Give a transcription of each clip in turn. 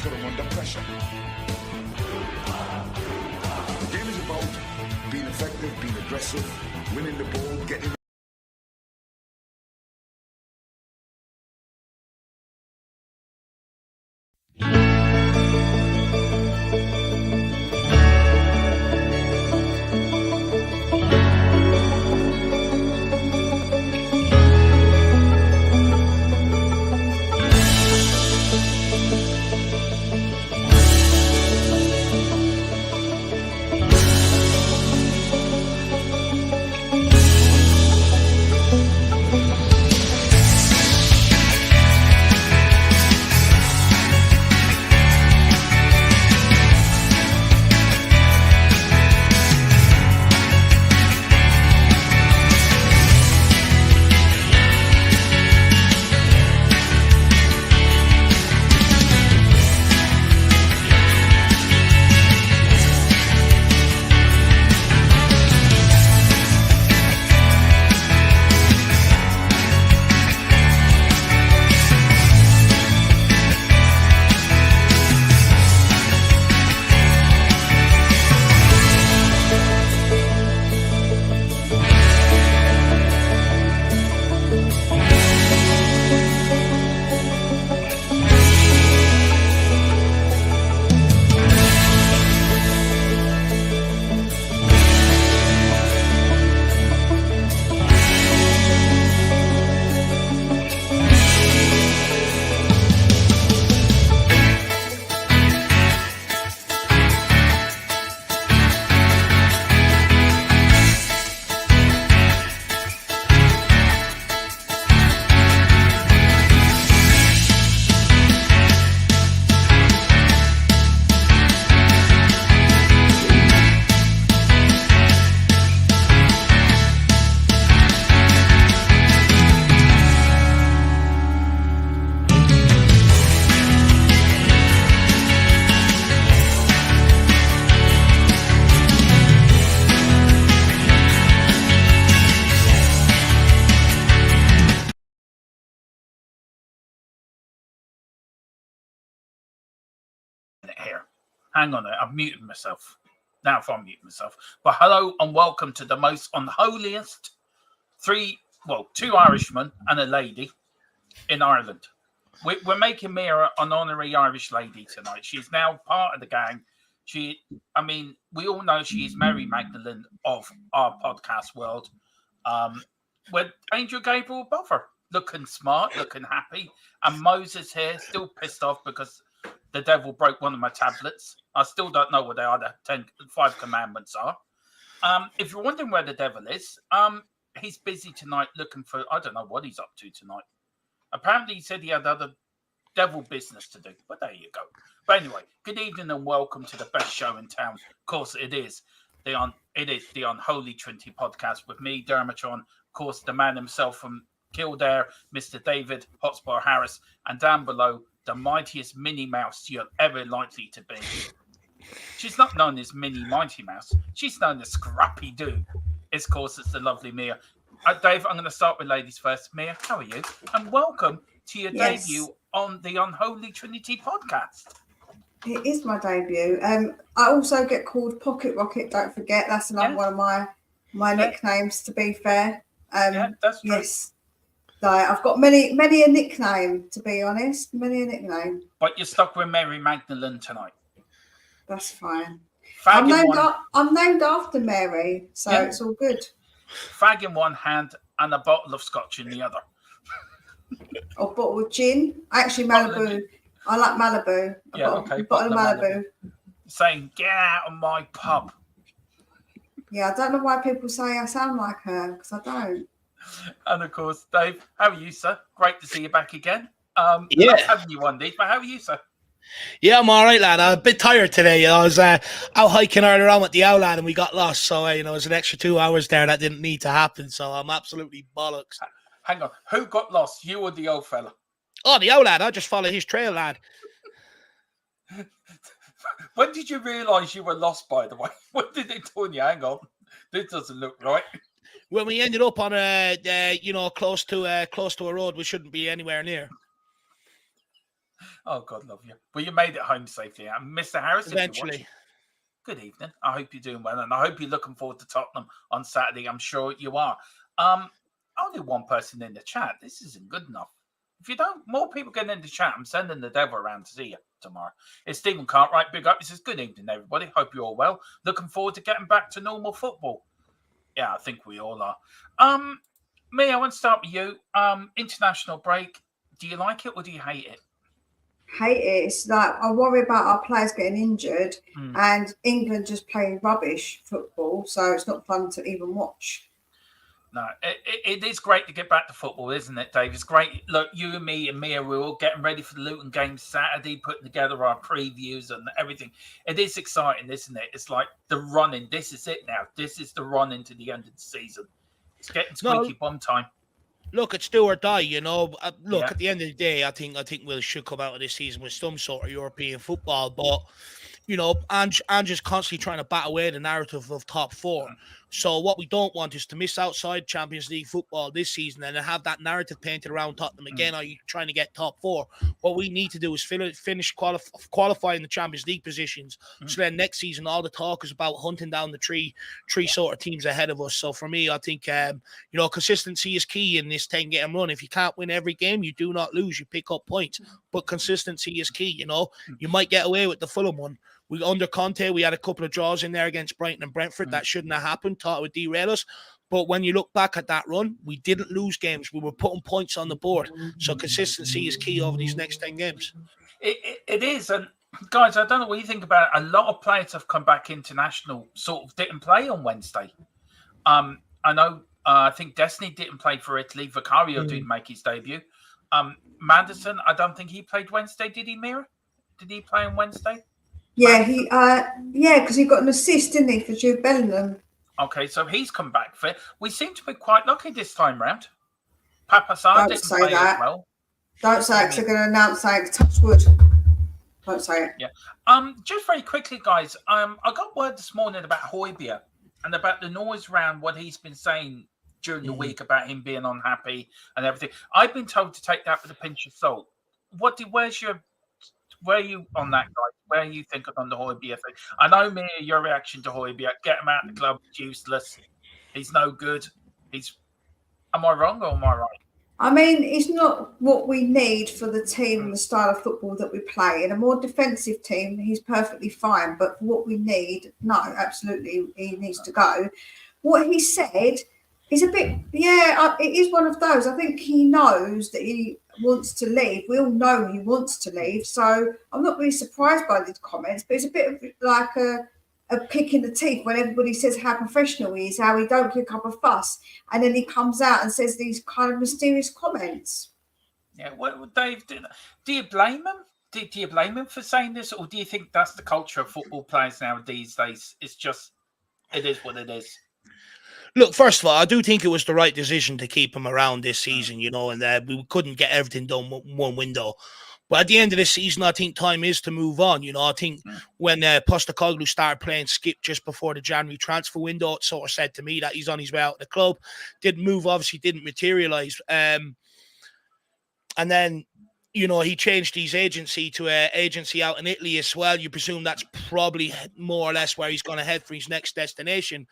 put them under pressure. The game is about being effective, being aggressive, winning the ball, getting. Here, hang on, I've muted myself. Now if I'm muting myself. But hello and welcome to the most unholiest two Irishmen and a lady in Ireland. We're making Mira an honorary Irish lady tonight. She's now part of the gang. We all know she is Mary Magdalene of our podcast world. With Angel Gabriel above her, looking smart, looking happy, and Moses here, still pissed off because the devil broke one of my tablets. I still don't know what the other 5 commandments are. If you're wondering where the devil is, he's busy tonight looking for, I don't know what he's up to tonight. Apparently he said he had other devil business to do, but there you go. But anyway, good evening and welcome to the best show in town. Of course, it is the Unholy Trinity podcast with me, Dermotron, of course, the man himself from Kildare, Mr. David Hotspur Harris, and down below, the mightiest Minnie Mouse you're ever likely to be. She's not known as Minnie Mighty Mouse. She's known as Scrappy Doo. Of course, it's the lovely Mia. Dave, I'm going to start with ladies first. Mia, how are you? And welcome to your debut on the Unholy Trinity podcast. It is my debut. I also get called Pocket Rocket, don't forget. That's another one of my nicknames, to be fair. That's true. Yes. So I've got many a nickname, to be honest. Many a nickname. But you're stuck with Mary Magdalene tonight. That's fine. I'm named after Mary, so it's all good. Fag in one hand and a bottle of scotch in the other. A bottle of gin. Actually, Malibu. I like Malibu. Bottle of Malibu. Saying, get out of my pub. Yeah, I don't know why people say I sound like her, because I don't. And of course, Dave, how are you, sir? Great to see you back again. Not having you one day, but how are you, sir? Yeah, I'm all right, lad. I'm a bit tired today. I was out hiking earlier on with the owl, lad, and we got lost. So, it was an extra 2 hours there that didn't need to happen. So I'm absolutely bollocks. Hang on. Who got lost, you or the old fella? Oh, the owl, lad. I just followed his trail, lad. When did you realise you were lost, by the way? When did they tell you, hang on, this doesn't look right? When we ended up on close to a road we shouldn't be anywhere near. Oh, God love you. Well, you made it home safely. And Mr. Harris, if you're Eventually. watching, good evening. I hope you're doing well, and I hope you're looking forward to Tottenham on Saturday. I'm sure you are. Only one person in the chat. This isn't good enough. If you don't, more people getting in the chat. I'm sending the devil around to see you tomorrow. It's Stephen Cartwright. Big up. He says, good evening, everybody. Hope you're all well. Looking forward to getting back to normal football. Yeah, I think we all are. Me, I want to start with you. International break. Do you like it or do you hate it? Hate it. It's like I worry about our players getting injured and England just playing rubbish football, so it's not fun to even watch. No, it is great to get back to football, isn't it, Dave? It's great. Look, you and me and Mia, we're all getting ready for the Luton game Saturday, putting together our previews and everything. It is exciting, isn't it? It's like the running. This is it now. This is the run into the end of the season. It's getting squeaky bum time. Look, it's do or die, you know. At the end of the day, I think we should come out of this season with some sort of European football. But, you know, Ange's constantly trying to bat away the narrative of top four. So what we don't want is to miss outside Champions League football this season and then have that narrative painted around Tottenham again. Are you trying to get top four? What we need to do is finish qualifying the Champions League positions. So then next season, all the talk is about hunting down the three sort of teams ahead of us. So for me, I think, consistency is key in this 10-game run. If you can't win every game, you do not lose. You pick up points. But consistency is key, you know. You might get away with the Fulham one. Under Conte, we had a couple of draws in there against Brighton and Brentford. That shouldn't have happened. Thought it would derail us. But when you look back at that run, we didn't lose games. We were putting points on the board. So consistency is key over these next 10 games. It is. And guys, I don't know what you think about it. A lot of players have come back international, sort of didn't play on Wednesday. I know, I think Destiny didn't play for Italy. Vicario didn't make his debut. Maddison, I don't think he played Wednesday. Did he, Mira? Did he play on Wednesday? Yeah, because he got an assist, didn't he, for Jude Bellingham? Okay, so he's come back fit. We seem to be quite lucky this time round. Papa Sarr didn't play as well. Don't say it, because they're going to announce saying touch wood. Don't say it. Yeah. Just very quickly, guys. I got word this morning about Højbjerg and about the noise around what he's been saying during the week about him being unhappy and everything. I've been told to take that with a pinch of salt. Where are you on that, guys? Where are you thinking on the Højbjerg thing? I know, Mia, your reaction to Højbjerg. Get him out of the club. He's useless. He's no good. Am I wrong or am I right? I mean, it's not what we need for the team and the style of football that we play. In a more defensive team, he's perfectly fine. But for what we need, no, absolutely, he needs to go. What he said is a bit, it is one of those. I think he knows that he wants to leave. We all know he wants to leave. So I'm not really surprised by these comments, but it's a bit of like a kick in the teeth when everybody says how professional he is, how he don't kick up a fuss. And then he comes out and says these kind of mysterious comments. Yeah, well, Dave, do you blame him? Do you blame him for saying this? Or do you think that's the culture of football players now these days? It's just, it is what it is. Look, first of all, I do think it was the right decision to keep him around this season, you know, and we couldn't get everything done one window. But at the end of the season, I think time is to move on. You know, I think when Postecoglou started playing skip just before the January transfer window, it sort of said to me that he's on his way out of the club. Didn't move, obviously didn't materialise. And then, you know, he changed his agency to an agency out in Italy as well. You presume that's probably more or less where he's going to head for his next destination.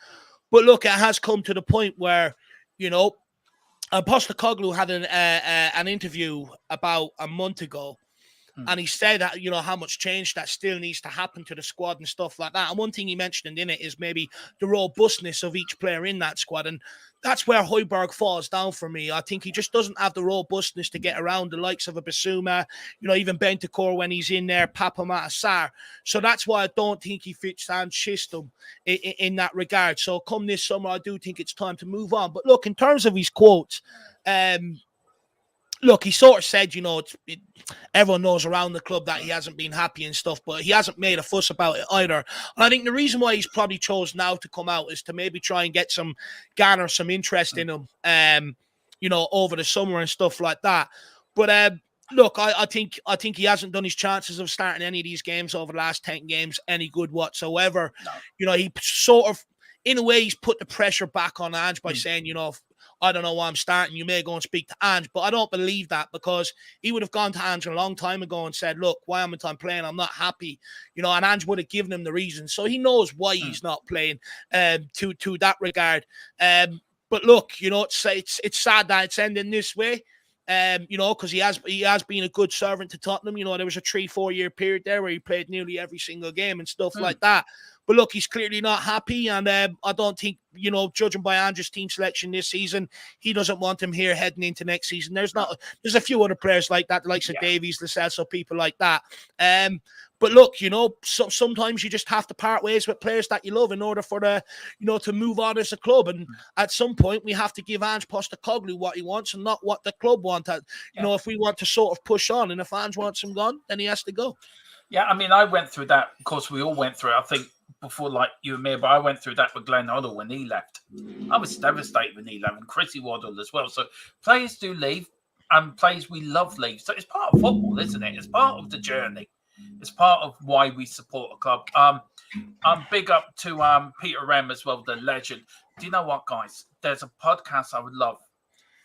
But look, it has come to the point where, you know, Postecoglou had an interview about a month ago, and he said that, you know, how much change that still needs to happen to the squad and stuff like that. And one thing he mentioned in it is maybe the robustness of each player in that squad. And that's where Højbjerg falls down for me. I think he just doesn't have the robustness to get around the likes of a Basuma, you know, even Bentancur when he's in there, Papa Sarr. So that's why I don't think he fits Ange's system in that regard. So come this summer, I do think it's time to move on. But look, in terms of his quotes, look, he sort of said, you know, everyone knows around the club that he hasn't been happy and stuff, but he hasn't made a fuss about it either. And I think the reason why he's probably chose now to come out is to maybe try and garner some interest in him, you know, over the summer and stuff like that. But look, I think he hasn't done his chances of starting any of these games over the last 10 games any good whatsoever. No. You know, he sort of, in a way, he's put the pressure back on Ange by saying, you know, I don't know why I'm starting. You may go and speak to Ange, but I don't believe that, because he would have gone to Ange a long time ago and said, look, why am I playing? I'm not happy. You know, and Ange would have given him the reason. So he knows why he's not playing to that regard. But look, you know, it's sad that it's ending this way. You know, because he has been a good servant to Tottenham. You know, there was a 3-4 year period there where he played nearly every single game and stuff like that. But look, he's clearly not happy, and I don't think, you know, judging by Andrew's team selection this season, he doesn't want him here heading into next season. There's a few other players like that, the likes of Davies, Lascelles, people like that. But look, you know, sometimes you just have to part ways with players that you love in order for to move on as a club. And at some point, we have to give Ange Postecoglou what he wants and not what the club want. You know, if we want to sort of push on, and if Ange wants him gone, then he has to go. Yeah, I mean, I went through that. Of course, we all went through it, I think, before, like you and me, but I went through that with Glenn Hoddle when he left. I was devastated when he left, and Chrissy Waddle as well. So players do leave, and players we love leave. So it's part of football, isn't it? It's part of the journey. It's part of why we support a club. Big up to Peter Rem as well, the legend. Do you know what, guys? There's a podcast I would love.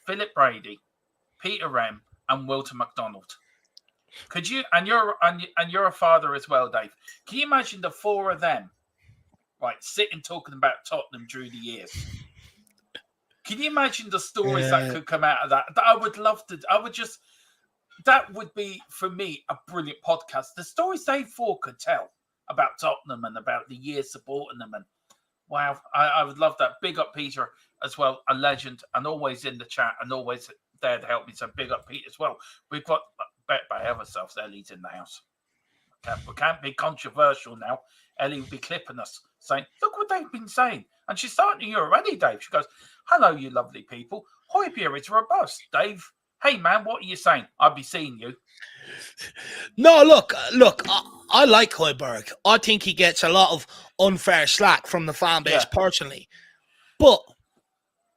Philip Brady, Peter Rem, and Wilton McDonald. Could you? And you're a father as well, Dave. Can you imagine the four of them, right, sitting talking about Tottenham through the years? Can you imagine the stories that could come out of that? I would love to. That would be, for me, a brilliant podcast. The stories they four could tell about Tottenham and about the years supporting them. And wow, I would love that. Big up Peter as well, a legend, and always in the chat and always there to help me. So big up Pete as well. We've got, bet by ourselves, Ellie's in the house. We can't be controversial now. Ellie will be clipping us, saying, look what they've been saying. And she's starting to hear already, Dave. She goes, hello, you lovely people. Højbjerg is robust. Dave, hey, man, what are you saying? I'll be seeing you. No, look, I like Højbjerg. I think he gets a lot of unfair slack from the fan base personally. But,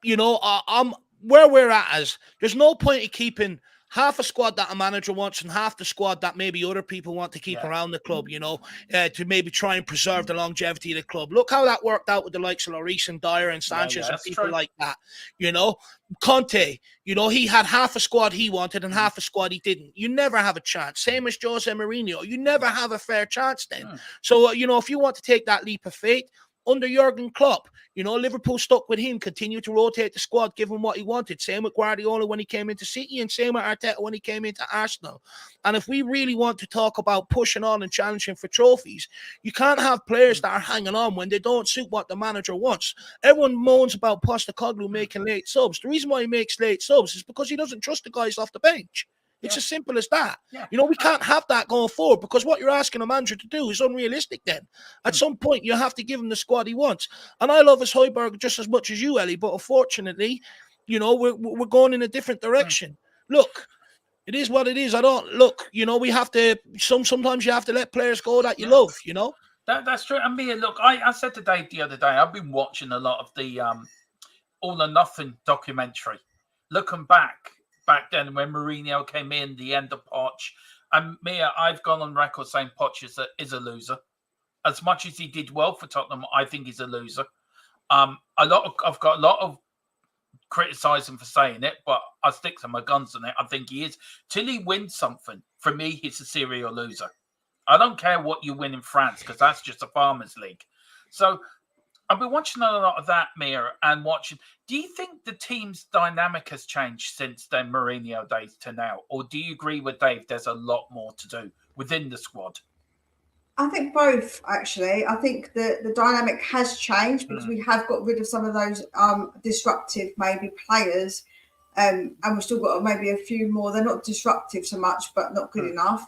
you know, I'm where we're at is there's no point in keeping half a squad that a manager wants and half the squad that maybe other people want to keep around the club, you know, to maybe try and preserve the longevity of the club. Look how that worked out with the likes of Lloris and Dyer and Sanchez and people like that, you know. Conte, you know, he had half a squad he wanted and half a squad he didn't. You never have a chance. Same as Jose Mourinho. You never have a fair chance then. So, you know, if you want to take that leap of faith, under Jurgen Klopp, you know, Liverpool stuck with him, continued to rotate the squad, give him what he wanted. Same with Guardiola when he came into City and same with Arteta when he came into Arsenal. And if we really want to talk about pushing on and challenging for trophies, you can't have players that are hanging on when they don't suit what the manager wants. Everyone moans about Postecoglou making late subs. The reason why he makes late subs is because he doesn't trust the guys off the bench. It's as simple as that. You know, we can't have that going forward because what you're asking a manager to do is unrealistic then. At some point, you have to give him the squad he wants. And I love his Højbjerg just as much as you, Ellie, but unfortunately, you know, we're going in a different direction. Look, it is what it is. You know, we have to, sometimes you have to let players go that you love, you know? That's true. And me, look, I said to Dave the other day, I've been watching a lot of the All or Nothing documentary. Looking back then when Mourinho came in, the end of Poch. And Mia, I've gone on record saying Poch is a loser. As much as he did well for Tottenham, I think he's a loser. I've got a lot of criticising for saying it, but I stick to my guns on it. I think he is. Till he wins something, for me, he's a serial loser. I don't care what you win in France, because that's just a farmers' league. So I've been watching a lot of that, Mia, and watching. Do you think the team's dynamic has changed since then Mourinho days to now? Or do you agree with Dave there's a lot more to do within the squad? I think both, actually. I think the dynamic has changed because we have got rid of some of those disruptive maybe players, and we've still got maybe a few more. They're not disruptive so much, but not good enough.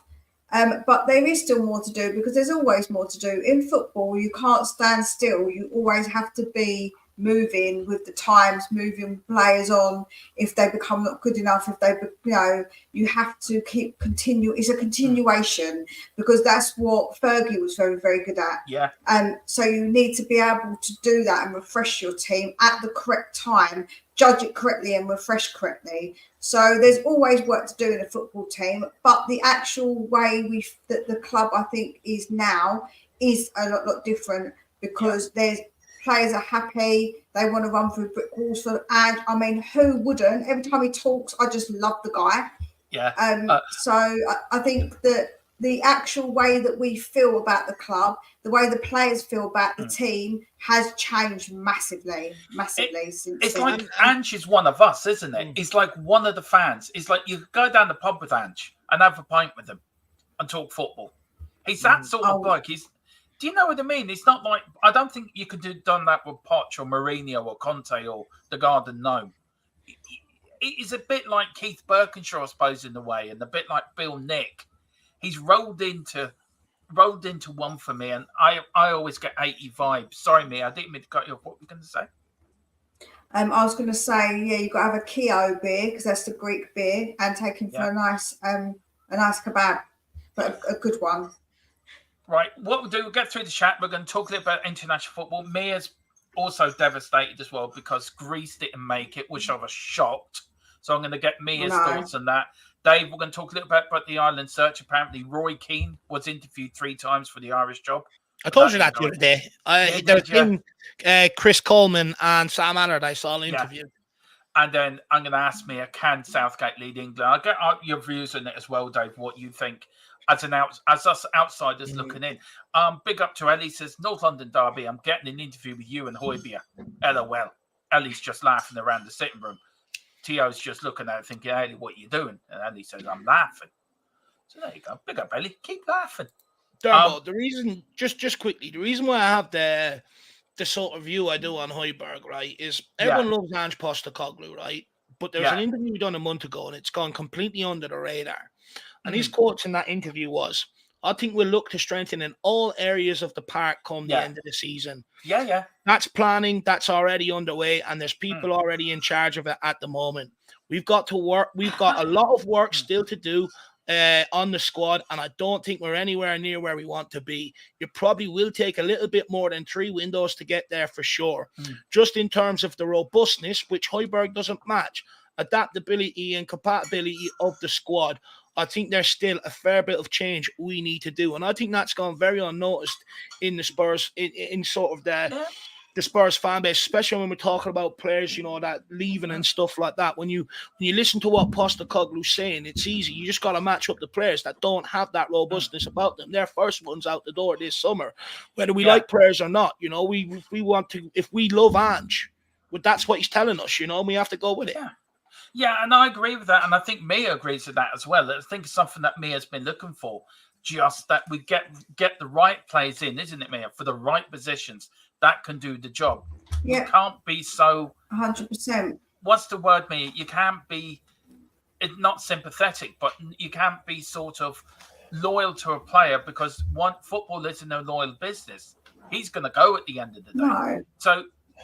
But there is still more to do because there's always more to do. In football, you can't stand still. You always have to be moving with the times, moving players on if they become not good enough, if they, you know, you have to continue. It's a continuation because that's what Fergie was very, very good at. Yeah. And so you need to be able to do that and refresh your team at the correct time, judge it correctly and refresh correctly. So there's always work to do in a football team, but the actual way that the club, I think, is now is a lot different because there's players are happy. They want to run through brick walls and I mean, who wouldn't? Every time he talks, I just love the guy. Yeah. So I think that the actual way that we feel about the club, the way the players feel about the team has changed massively since. It's then. like Ange is one of us, isn't it? He's like one of the fans. It's like you go down the pub with Ange and have a pint with him and talk football. He's that sort of bloke. Do you know what I mean? It's not like, I don't think you could have done that with Poch or Mourinho or Conte or the Garden Gnome. He's a bit like Keith Birkinshaw, I suppose, in a way, and a bit like Bill Nick. He's rolled into one for me, and I always get 80 vibes. Sorry, Mia, I didn't mean to cut you off. What were you going to say? I was going to say, you've got to have a Keo beer because that's the Greek beer, and take him for a nice kebab, but a good one. Right, what we'll do, we'll get through the chat. We're going to talk a little about international football. Mia's also devastated as well because Greece didn't make it, which I was shocked. So I'm going to get Mia's thoughts on that. Dave, we're going to talk a little bit about the Ireland search. Apparently, Roy Keane was interviewed 3 times for the Irish job. I told you that the other day. There's been Chris Coleman and Sam Allardyce all interviewed. And then I'm going to ask Mia, can Southgate lead England? I'll get your views on it as well, Dave, what you think as us outsiders looking in. Big up to Ellie, says, North London derby, I'm getting an interview with you and Højbjerg. LOL. Ellie's just laughing around the sitting room. Tio's just looking at it thinking, Ellie, what are you doing? And Ellie says, I'm laughing. So there you go. Big up, Ellie. Keep laughing. Dermot, the reason, just quickly, the reason why I have the sort of view I do on Højbjerg, right, is everyone loves Ange Postecoglou, right? But there was an interview done a month ago, and it's gone completely under the radar. And his quotes in that interview was, I think we'll look to strengthen in all areas of the park come the end of the season. Yeah. That's planning. That's already underway. And there's people already in charge of it at the moment. We've got to work. We've got a lot of work still to do on the squad. And I don't think we're anywhere near where we want to be. You probably will take a little bit more than 3 windows to get there for sure. Just in terms of the robustness, which Højbjerg doesn't match, adaptability and compatibility of the squad, I think there's still a fair bit of change we need to do. And I think that's gone very unnoticed in the Spurs, in sort of the Spurs fan base, especially when we're talking about players, that leaving and stuff like that. When you listen to what Postecoglou's saying, it's easy. You just got to match up the players that don't have that robustness about them. They're first ones out the door this summer, whether we like players or not. We want to, if we love Ange, but that's what he's telling us, we have to go with it. Yeah, and I agree with that, and I think Mia agrees with that as well. I think it's something that Mia's been looking for, just that we get the right players in, isn't it, Mia, for the right positions that can do the job. You can't be so 100%. What's the word, Mia? You can't be not sympathetic, but you can't be sort of loyal to a player because football isn't a loyal business. He's going to go at the end of the day. No. So,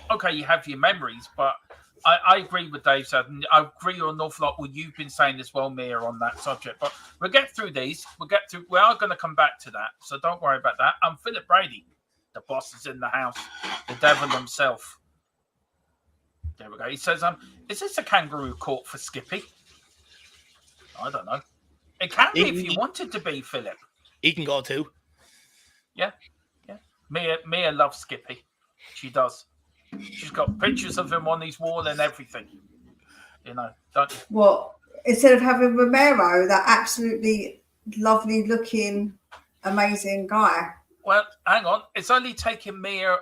okay, you have your memories, but I agree with Dave said, and I agree on an awful lot what you've been saying as well, Mia, on that subject. But we'll get through these. We are going to come back to that, so don't worry about that. Philip Brady, the boss is in the house, the devil himself. There we go. He says, is this a kangaroo court for Skippy? I don't know. It can be if you wanted to be, Philip. He can go too. Yeah. Mia loves Skippy. She does. She's got pictures of him on his wall and everything. Don't you? What? Instead of having Romero, that absolutely lovely looking, amazing guy. Well, hang on. It's only taken Mia.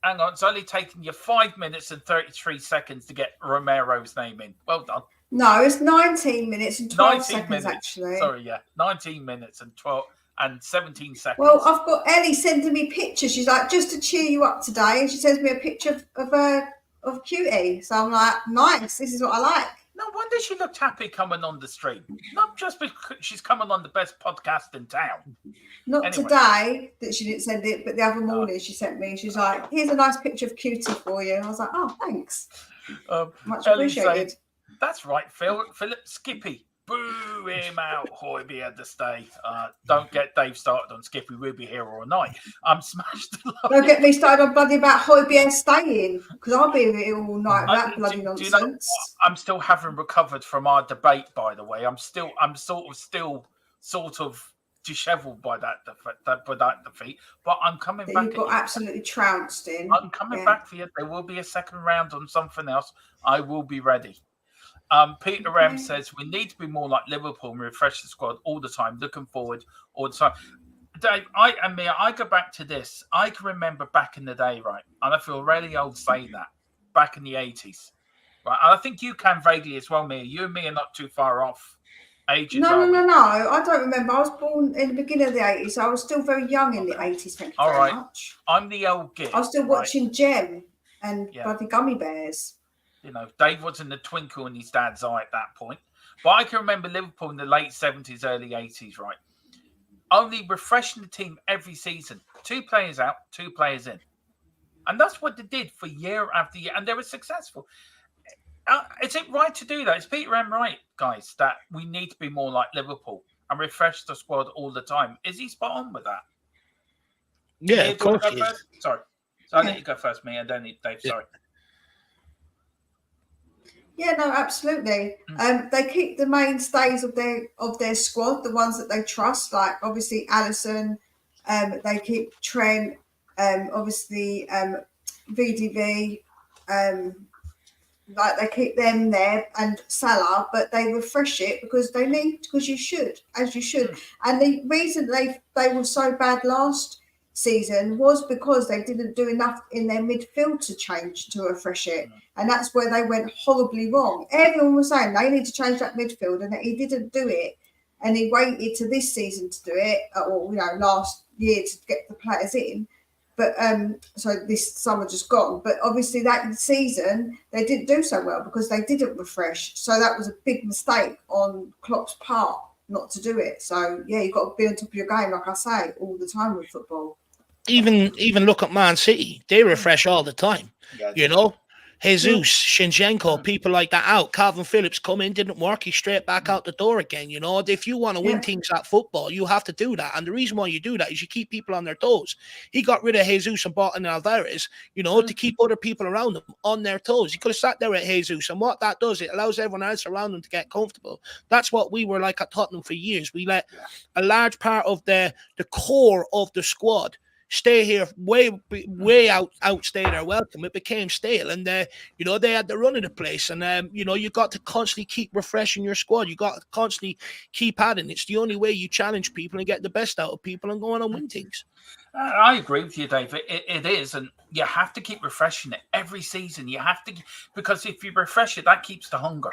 It's only taken you 5 minutes and 33 seconds to get Romero's name in. Well done. No, it's 19 minutes and 12 seconds, minutes. Actually. Sorry, 19 minutes and 12 and 17 seconds. Well, I've got Ellie sending me pictures. She's like, just to cheer you up today. And she sends me a picture of Cutie. So I'm like, nice. This is what I like. No wonder she looked happy coming on the stream. Not just because she's coming on the best podcast in town. Not today that she didn't send it, but the other morning she sent me. She's like, here's a nice picture of Cutie for you. And I was like, oh, thanks. Much appreciated. Saying, that's right, Philip Skippy. Boo him out, Højbjerg to stay. Don't get Dave started on Skippy. We'll be here all night. I'm smashed. Don't get me started on bloody about Højbjerg staying, because I'll be here all night with that bloody nonsense. Do you know I'm still having recovered from our debate, by the way. I'm sort of dishevelled by that defeat. But I'm coming That back. you got absolutely trounced in. I'm coming back for you. There will be a second round on something else. I will be ready. Peter M says we need to be more like Liverpool and refresh the squad all the time, looking forward all the time. Dave, I go back to this. I can remember back in the day, right? And I feel really old saying that. Back in the 80s. Right. And I think you can vaguely as well, Mia. You and me are not too far off ages. No. I don't remember. I was born in the beginning of the 80s. So I was still very young in the 80s. Thank you very much. I'm the old git. I was still watching Gem and bloody Gummy Bears. Dave was in the twinkle in his dad's eye at that point. But I can remember Liverpool in the late 70s, early 80s, right? Only refreshing the team every season. 2 players out, 2 players in. And that's what they did for year after year. And they were successful. Is it right to do that? Is Peter M right, guys, that we need to be more like Liverpool and refresh the squad all the time? Is he spot on with that? Yeah, of course he is. Sorry. So I'll let you go first, me, and then Dave. Sorry. Yeah, no, absolutely. They keep the mainstays of their squad, the ones that they trust, like obviously Alisson. They keep Trent, obviously VDV. Like they keep them there and Salah, but they refresh it because you should. And the reason they were so bad last season was because they didn't do enough in their midfield to change to refresh it, and that's where they went horribly wrong. Everyone was saying they need to change that midfield, and he didn't do it, and he waited to this season to do it, or last year to get the players in. But so this summer just gone. But obviously that season they didn't do so well because they didn't refresh. So that was a big mistake on Klopp's part not to do it. So yeah, you've got to be on top of your game, like I say, all the time with football. Even look at Man City. They refresh all the time. Yeah, Jesus, Shinchenko, people like that out. Calvin Phillips come in, didn't work. He's straight back out the door again. If you want to win things at football, you have to do that. And the reason why you do that is you keep people on their toes. He got rid of Jesus and brought in Alvarez, to keep other people around him on their toes. He could have sat there at Jesus. And what that does, it allows everyone else around him to get comfortable. That's what we were like at Tottenham for years. We let a large part of the core of the squad stay here, way outstay their welcome. It became stale, and they had the run of the place, and you got to constantly keep refreshing your squad. You got to constantly keep adding. It's the only way you challenge people and get the best out of people and go on and win things. I agree with you, Dave. It is, and you have to keep refreshing it every season. You have to, because if you refresh it, that keeps the hunger.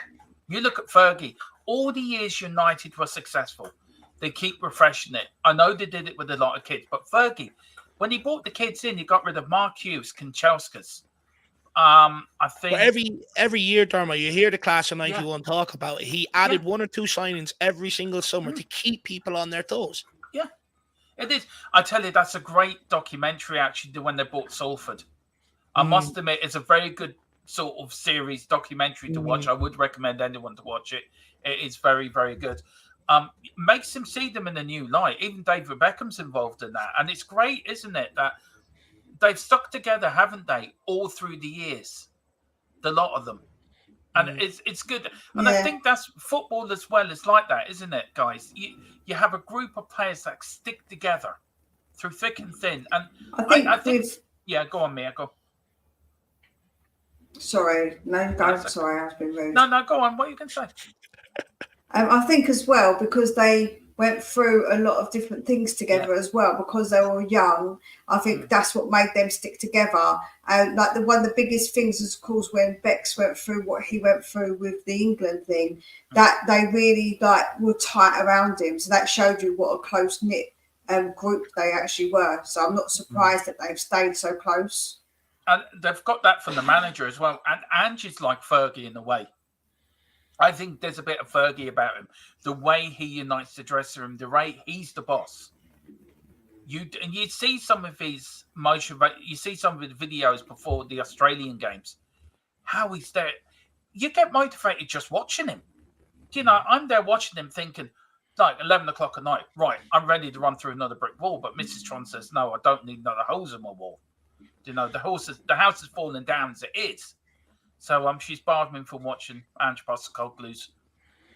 You look at Fergie. All the years United were successful, they keep refreshing it. I know they did it with a lot of kids, but Fergie, when he brought the kids in, he got rid of Mark Hughes, Kanchelskis. I think every year, Dermot, you hear the class of 91 talk about it. He added 1 or 2 signings every single summer to keep people on their toes. Yeah, it is. I tell you, that's a great documentary, actually, when they bought Salford. I must admit, it's a very good sort of series documentary to watch. I would recommend anyone to watch it. It is very, very good. Makes him see them in a new light. Even David Beckham's involved in that. And it's great, isn't it, that they've stuck together, haven't they, all through the years? The lot of them. And it's good. And I think that's football as well. It's like that, isn't it, guys? You have a group of players that stick together through thick and thin. And I think go on, Mia, go. Sorry. No, sorry, I've been rude. No, go on. What are you going to say? I think as well, because they went through a lot of different things together as well, because they were young. I think that's what made them stick together. And like one of the biggest things is, of course, when Bex went through what he went through with the England thing, that they really were tight around him. So that showed you what a close knit group they actually were. So I'm not surprised that they've stayed so close. And they've got that from the manager as well. And Angie's like Fergie in a way. I think there's a bit of Fergie about him. The way he unites the dressing room, the way he's the boss. You see some of his motion, you see some of the videos before the Australian games. How he's there. You get motivated just watching him. I'm there watching him thinking, like 11 o'clock at night, right, I'm ready to run through another brick wall. But Mrs. Tron says, no, I don't need another holes in my wall. The house is falling down as it is. So she's barred me from watching Ange Postecoglou's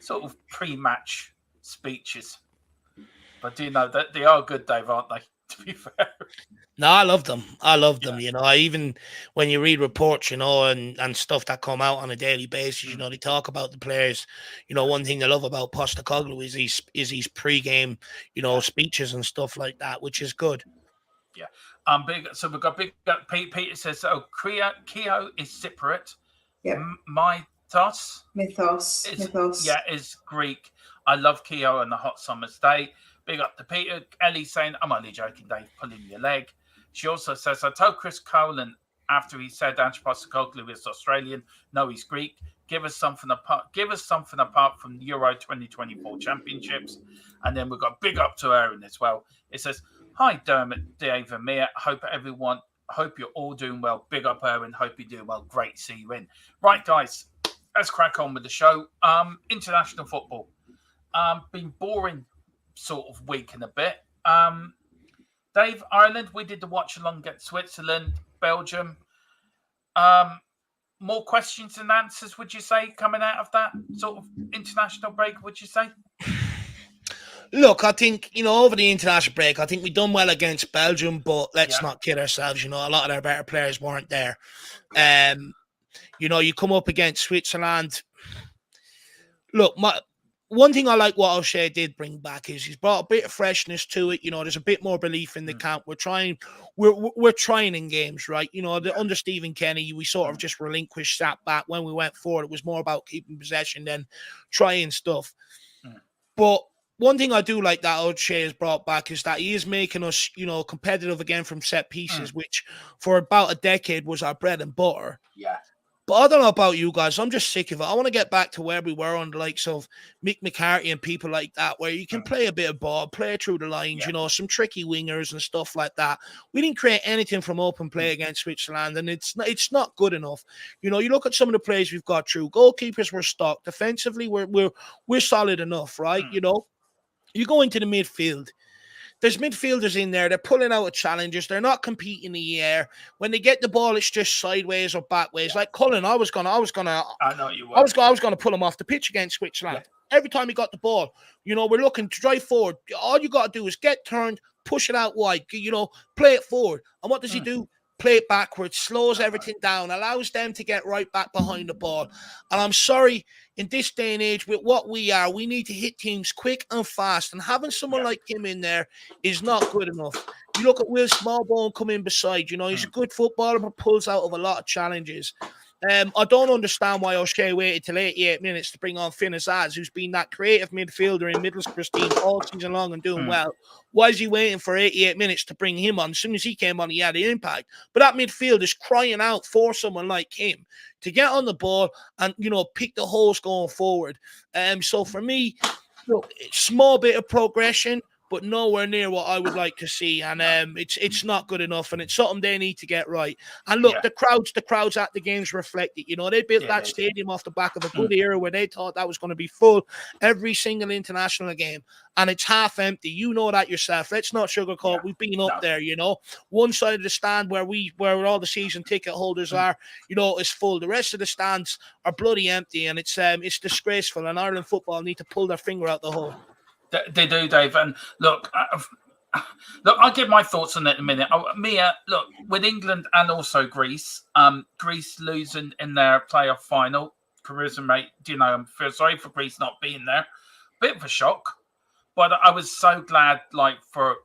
sort of pre-match speeches. But do you know that they are good, Dave, aren't they? To be fair. No, I love them. I love them. You know, I even when you read reports, you know, and stuff that come out on a daily basis, you know, they talk about the players. You know, one thing I love about Postecoglou is his pre-game, you know, speeches and stuff like that, which is good. Yeah. Big. So we've got big. Peter says, "Oh, Keo is Cypriot. Yep. Mythos is Greek. I love Keo and the hot summer's day. Big up to Peter. Ellie saying, I'm only joking, Dave, pulling your leg. She also says, I told Chris Colan after he said Ange Postecoglou is Australian. No, he's Greek. Give us something apart from the Euro 2024 championships. And then we've got big up to Aaron as well. It says, hi, Dermot, Dave and Mia. Hope you're all doing well. Big up, Aaron. Hope you're doing well. Great to see you in. Right, guys, let's crack on with the show. International football. Been boring sort of week and a bit. Dave, Ireland, we did the watch along against Switzerland, Belgium. More questions than answers, would you say, coming out of that sort of international break, would you say? Look, I think, you know, over the international break, I think we done well against Belgium, but let's not kid ourselves. You know, a lot of their better players weren't there. You know, you come up against Switzerland. Look, one thing I like what O'Shea did bring back is he's brought a bit of freshness to it. You know, there's a bit more belief in the camp. We're trying in games, right? You know, under Stephen Kenny, we sort of just relinquished that back. When we went forward, it was more about keeping possession than trying stuff. But one thing I do like that O'Shea has brought back is that he is making us, you know, competitive again from set pieces, which for about a decade was our bread and butter. Yeah. But I don't know about you guys. I'm just sick of it. I want to get back to where we were on the likes of Mick McCarthy and people like that, where you can play a bit of ball, play through the lines, you know, some tricky wingers and stuff like that. We didn't create anything from open play against Switzerland, and it's not good enough. You know, you look at some of the plays we've got through. Goalkeepers were stocked. Defensively, we're solid enough, right? You know, you go into the midfield. There's midfielders in there. They're pulling out of challenges. They're not competing in the air. When they get the ball, it's just sideways or backways. Like Cullen, I was gonna pull him off the pitch against Switzerland. Every time he got the ball, you know, we're looking to drive forward. All you got to do is get turned, push it out wide, you know, play it forward. And what does he do? Play it backwards, slows everything down, allows them to get right back behind the ball. And I'm sorry, in this day and age, with what we are, we need to hit teams quick and fast. And having someone like him in there is not good enough. You look at Will Smallbone come in beside, you know, he's a good footballer, but pulls out of a lot of challenges. I don't understand why O'Shea waited till 88 minutes to bring on Finn Azaz, who's been that creative midfielder in Middlesbrough's team all season long and doing well. Why is he waiting for 88 minutes to bring him on? As soon as he came on, he had an impact. But that midfield is crying out for someone like him to get on the ball and, you know, pick the holes going forward. So for me, look, small bit of progression, but nowhere near what I would like to see. And it's not good enough, and it's something they need to get right. And look, the crowds at the games reflect it. You know, they built that stadium off the back of a good era where they thought that was going to be full every single international game, and it's half empty. You know that yourself. Let's not sugarcoat. We've been up there, you know. One side of the stand where all the season ticket holders are, you know, is full. The rest of the stands are bloody empty, and it's disgraceful. And Ireland football need to pull their finger out the hole. They do, Dave. And look, I'll give my thoughts on it in a minute. Mia, look, with England and also Greece, Greece losing in their playoff final, charisma, mate, you know, I feel sorry for Greece not being there. Bit of a shock. But I was so glad, like, for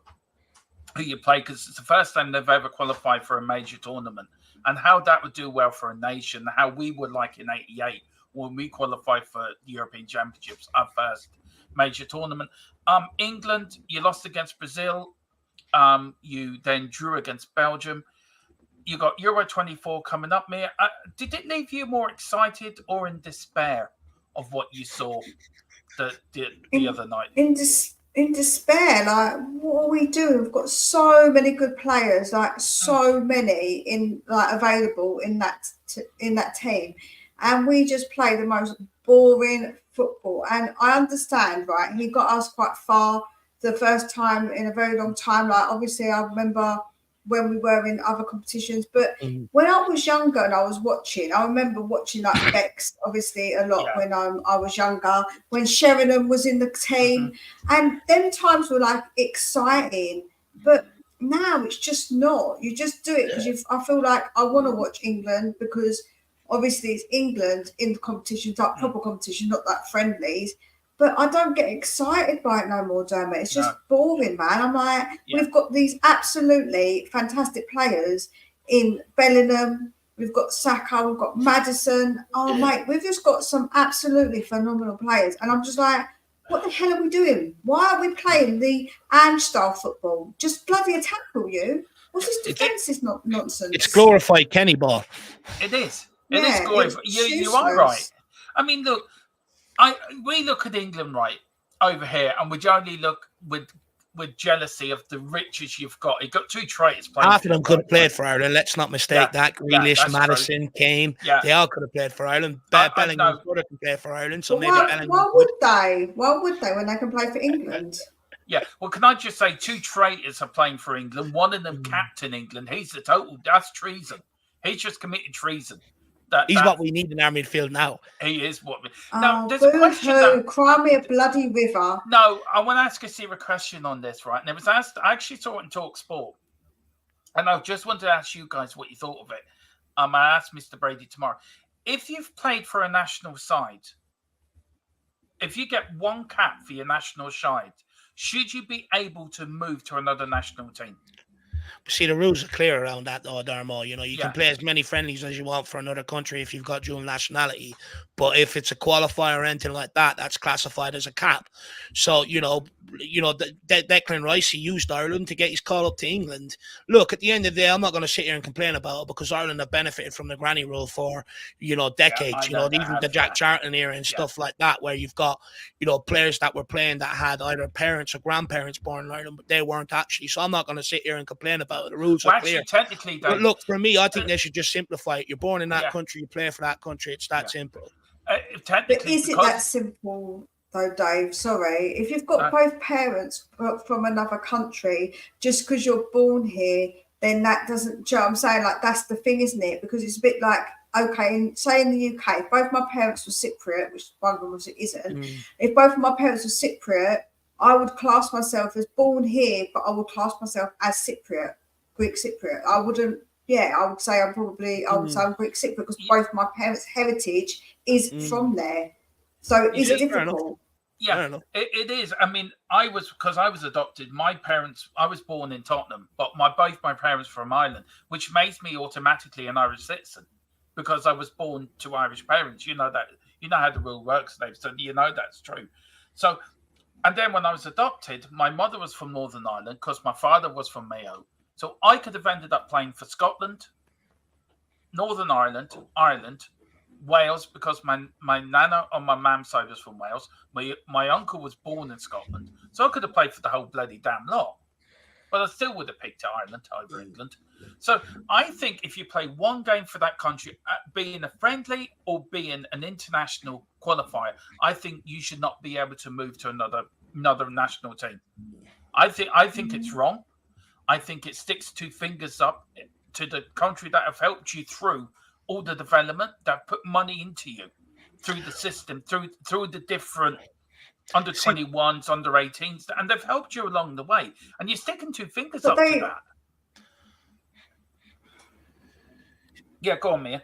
who you play, because it's the first time they've ever qualified for a major tournament. And how that would do well for a nation, how we would like in 88 when we qualified for the European Championships, our first major tournament. England, you lost against Brazil. You then drew against Belgium. You got Euro 24 coming up, Mia. Did it leave you more excited or in despair of what you saw the other night? In despair, like, what are we doing? We've got so many good players, like so many available in that team, and we just play the most boring football. And I understand, right? He got us quite far the first time in a very long time. Like, obviously, I remember when we were in other competitions. But when I was younger and I was watching, I remember watching like Bex, obviously, a lot when I was younger, when Sheringham was in the team. And them times were like exciting. But now it's just not. You just do it because I feel like I want to watch England because obviously it's England in the competitions, like proper competition, not like friendlies. But I don't get excited by it no more, Dermot. It's just boring, man. I'm like, we've got these absolutely fantastic players in Bellingham. We've got Saka, we've got Maddison. Oh, mate, we've just got some absolutely phenomenal players. And I'm just like, what the hell are we doing? Why are we playing the Ange-style football? Just bloody tackle you. What's this defensive nonsense? It's glorified Kenny ball. It is. It is glorified. You are right. I mean, look, we look at England right over here, and we only look with jealousy of the riches you've got. You've got two traitors playing. Half of them could have played for Ireland. Let's not mistake that. Grealish, Maddison, Kane. They all could have played for Ireland. Bellingham's brother can play for Ireland. So maybe why would they? Why would they when they can play for England? Yeah. Well, can I just say 2 traitors are playing for England. One of them captain England. He's the total. That's treason. He's just committed treason. He's what we need in our midfield now. He is what we... Now, there's a question... Cry me a bloody river. No, I want to ask a serious question on this, right? And it was asked... I actually saw it in Talk Sport. And I just wanted to ask you guys what you thought of it. I asked Mr. Brady tomorrow. If you've played for a national side, if you get 1 cap for your national side, should you be able to move to another national team? See, the rules are clear around that, though, Darmo. You know, you can play as many friendlies as you want for another country if you've got dual nationality. But if it's a qualifier or anything like that, that's classified as a cap. So, Declan Rice, he used Ireland to get his call up to England. Look, at the end of the day, I'm not going to sit here and complain about it because Ireland have benefited from the granny rule for, decades. Even the Jack Charlton era and stuff like that, where you've got, players that were playing that had either parents or grandparents born in Ireland, but they weren't actually. So I'm not going to sit here and complain about it. The rules are clear. Technically, but look, for me, I think they should just simplify it. You're born in that country, you play for that country. It's that simple. But is it that simple, though, Dave? Sorry. If you've got both parents from another country, just because you're born here, then that doesn't... I'm saying, like, that's the thing, isn't it? Because it's a bit like, okay, say in the UK, if both my parents were Cypriot, which one of them obviously isn't, if both of my parents were Cypriot, I would class myself as born here, but I would class myself as Cypriot, Greek Cypriot. I wouldn't, I would say I'm Greek Cypriot because both my parents' heritage is from there. So is it difficult? Yeah, it is. I mean, because I was adopted, my parents, I was born in Tottenham, but both my parents from Ireland, which makes me automatically an Irish citizen because I was born to Irish parents. You know how the rule works, Dave, so that's true. So, and then when I was adopted, my mother was from Northern Ireland because my father was from Mayo. So I could have ended up playing for Scotland, Northern Ireland, Wales, because my nana on my mum's side was from Wales. My uncle was born in Scotland. So I could have played for the whole bloody damn lot. But I still would have picked Ireland over England. So I think if you play 1 game for that country, being a friendly or being an international qualifier, I think you should not be able to move to another national team. I think it's wrong. I think it sticks 2 fingers up to the country that have helped you through all the development, that put money into you through the system, through the different under 21s, under 18s, and they've helped you along the way. And you're sticking 2 fingers up to that. Yeah, go on, Mia.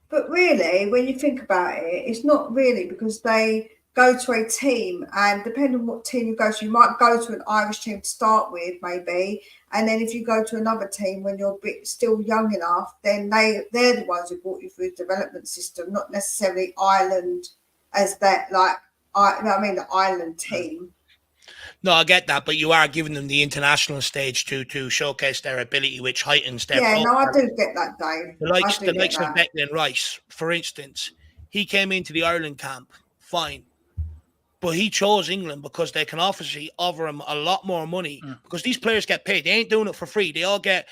But really, when you think about it, it's not really because they go to a team, and depending on what team you go to, you might go to an Irish team to start with, maybe, and then if you go to another team when you're still young enough, then they're the ones who brought you through the development system, not necessarily Ireland as that, like, the Ireland team. No, I get that, but you are giving them the international stage to showcase their ability, which heightens their profile. No, I do get that, Dave. The likes of Declan Rice, for instance, he came into the Ireland camp, fine. But he chose England because they can obviously offer him a lot more money because these players get paid. They ain't doing it for free. They all get,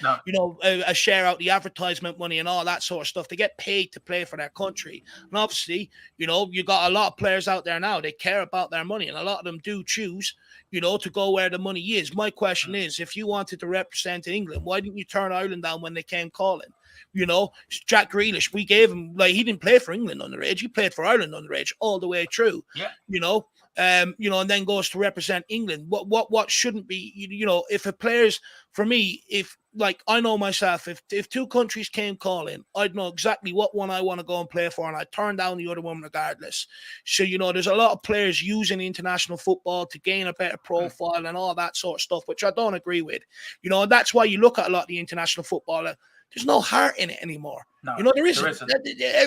a share out the advertisement money and all that sort of stuff. They get paid to play for their country. And obviously, you got a lot of players out there now. They care about their money, and a lot of them do choose, you know, to go where the money is. My question is, if you wanted to represent England, why didn't you turn Ireland down when they came calling? You know, Jack Grealish, we gave him, like, he didn't play for England underage. He played for Ireland underage all the way through. Yeah. You know, and then goes to represent England. What shouldn't be, you know, if a player's, for me, if, like, I know myself, if two countries came calling, I'd know exactly what one I want to go and play for, and I'd turn down the other one regardless. So, you know, there's a lot of players using international football to gain a better profile and all that sort of stuff, which I don't agree with. You know, and that's why you look at a lot of the international football, there's no heart in it anymore. No, you know, there isn't.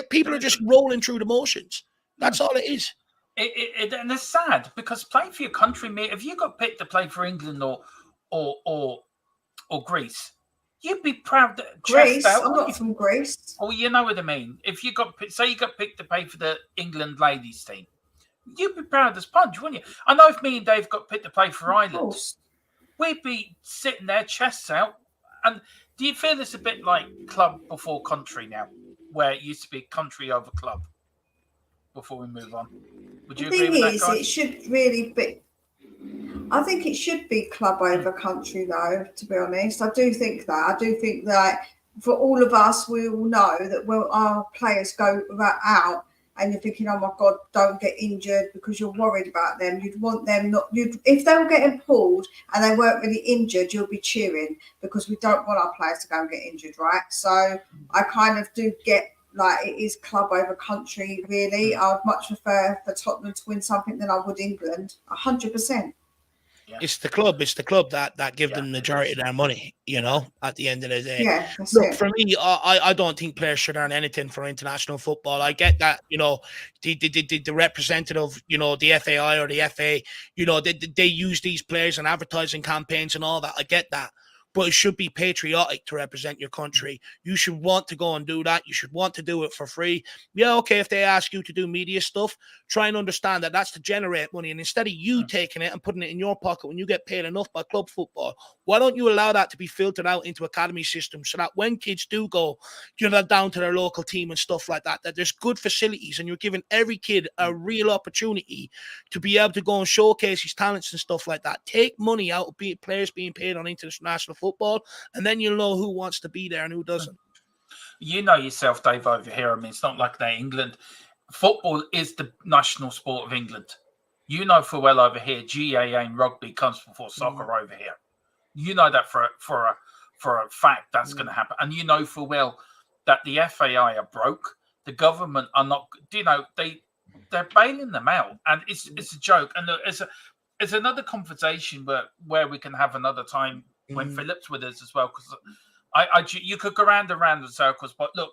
People are just rolling through the motions. That's all it is. And it's sad, because playing for your country, mate, if you got picked to play for England or Greece, you'd be proud. Greece? I'm not from Greece. Oh, you know what I mean. If you got picked to play for the England ladies team, you'd be proud as punch, wouldn't you? I know if me and Dave got picked to play for Ireland, we'd be sitting there, chests out. And do you feel it's a bit like club before country now, where it used to be country over club? Before we move on, would you agree with that, guys? The thing is, it should really be. I think it should be club over country, though. To be honest, I do think that. I do think that for all of us, we all know that when our players go out, and you're thinking, "Oh my God, don't get injured," because you're worried about them. You'd want them not. If they were getting pulled and they weren't really injured, you'll be cheering, because we don't want our players to go and get injured, right? So I kind of do get. Like, it is club over country, really. I would much prefer for Tottenham to win something than I would England, 100%. Yeah. It's the club that give them the majority of their money, you know, at the end of the day. Yeah, that's Look, it. for me, I don't think players should earn anything for international football. I get that, you know, the representative, you know, the FAI or the FA, you know, they use these players in advertising campaigns and all that. I get that. But it should be patriotic to represent your country. You should want to go and do that. You should want to do it for free. Yeah, okay, if they ask you to do media stuff, try and understand that that's to generate money. And instead of you taking it and putting it in your pocket when you get paid enough by club football, why don't you allow that to be filtered out into academy systems so that when kids do go, you know, down to their local team and stuff like that, that there's good facilities and you're giving every kid a real opportunity to be able to go and showcase his talents and stuff like that. Take money out of players being paid on international football, and then you'll know who wants to be there and who doesn't. You know yourself, Dave, over here. I mean, it's not like that. England football is the national sport of England. You know full well over here, GAA and rugby comes before soccer over here. You know that for a fact that's going to happen, and you know full well that the FAI are broke. The government are not. You know, they're bailing them out, and it's a joke. And it's another conversation where we can have another time. When Philip's with us as well, because you could go round and round in circles. But look,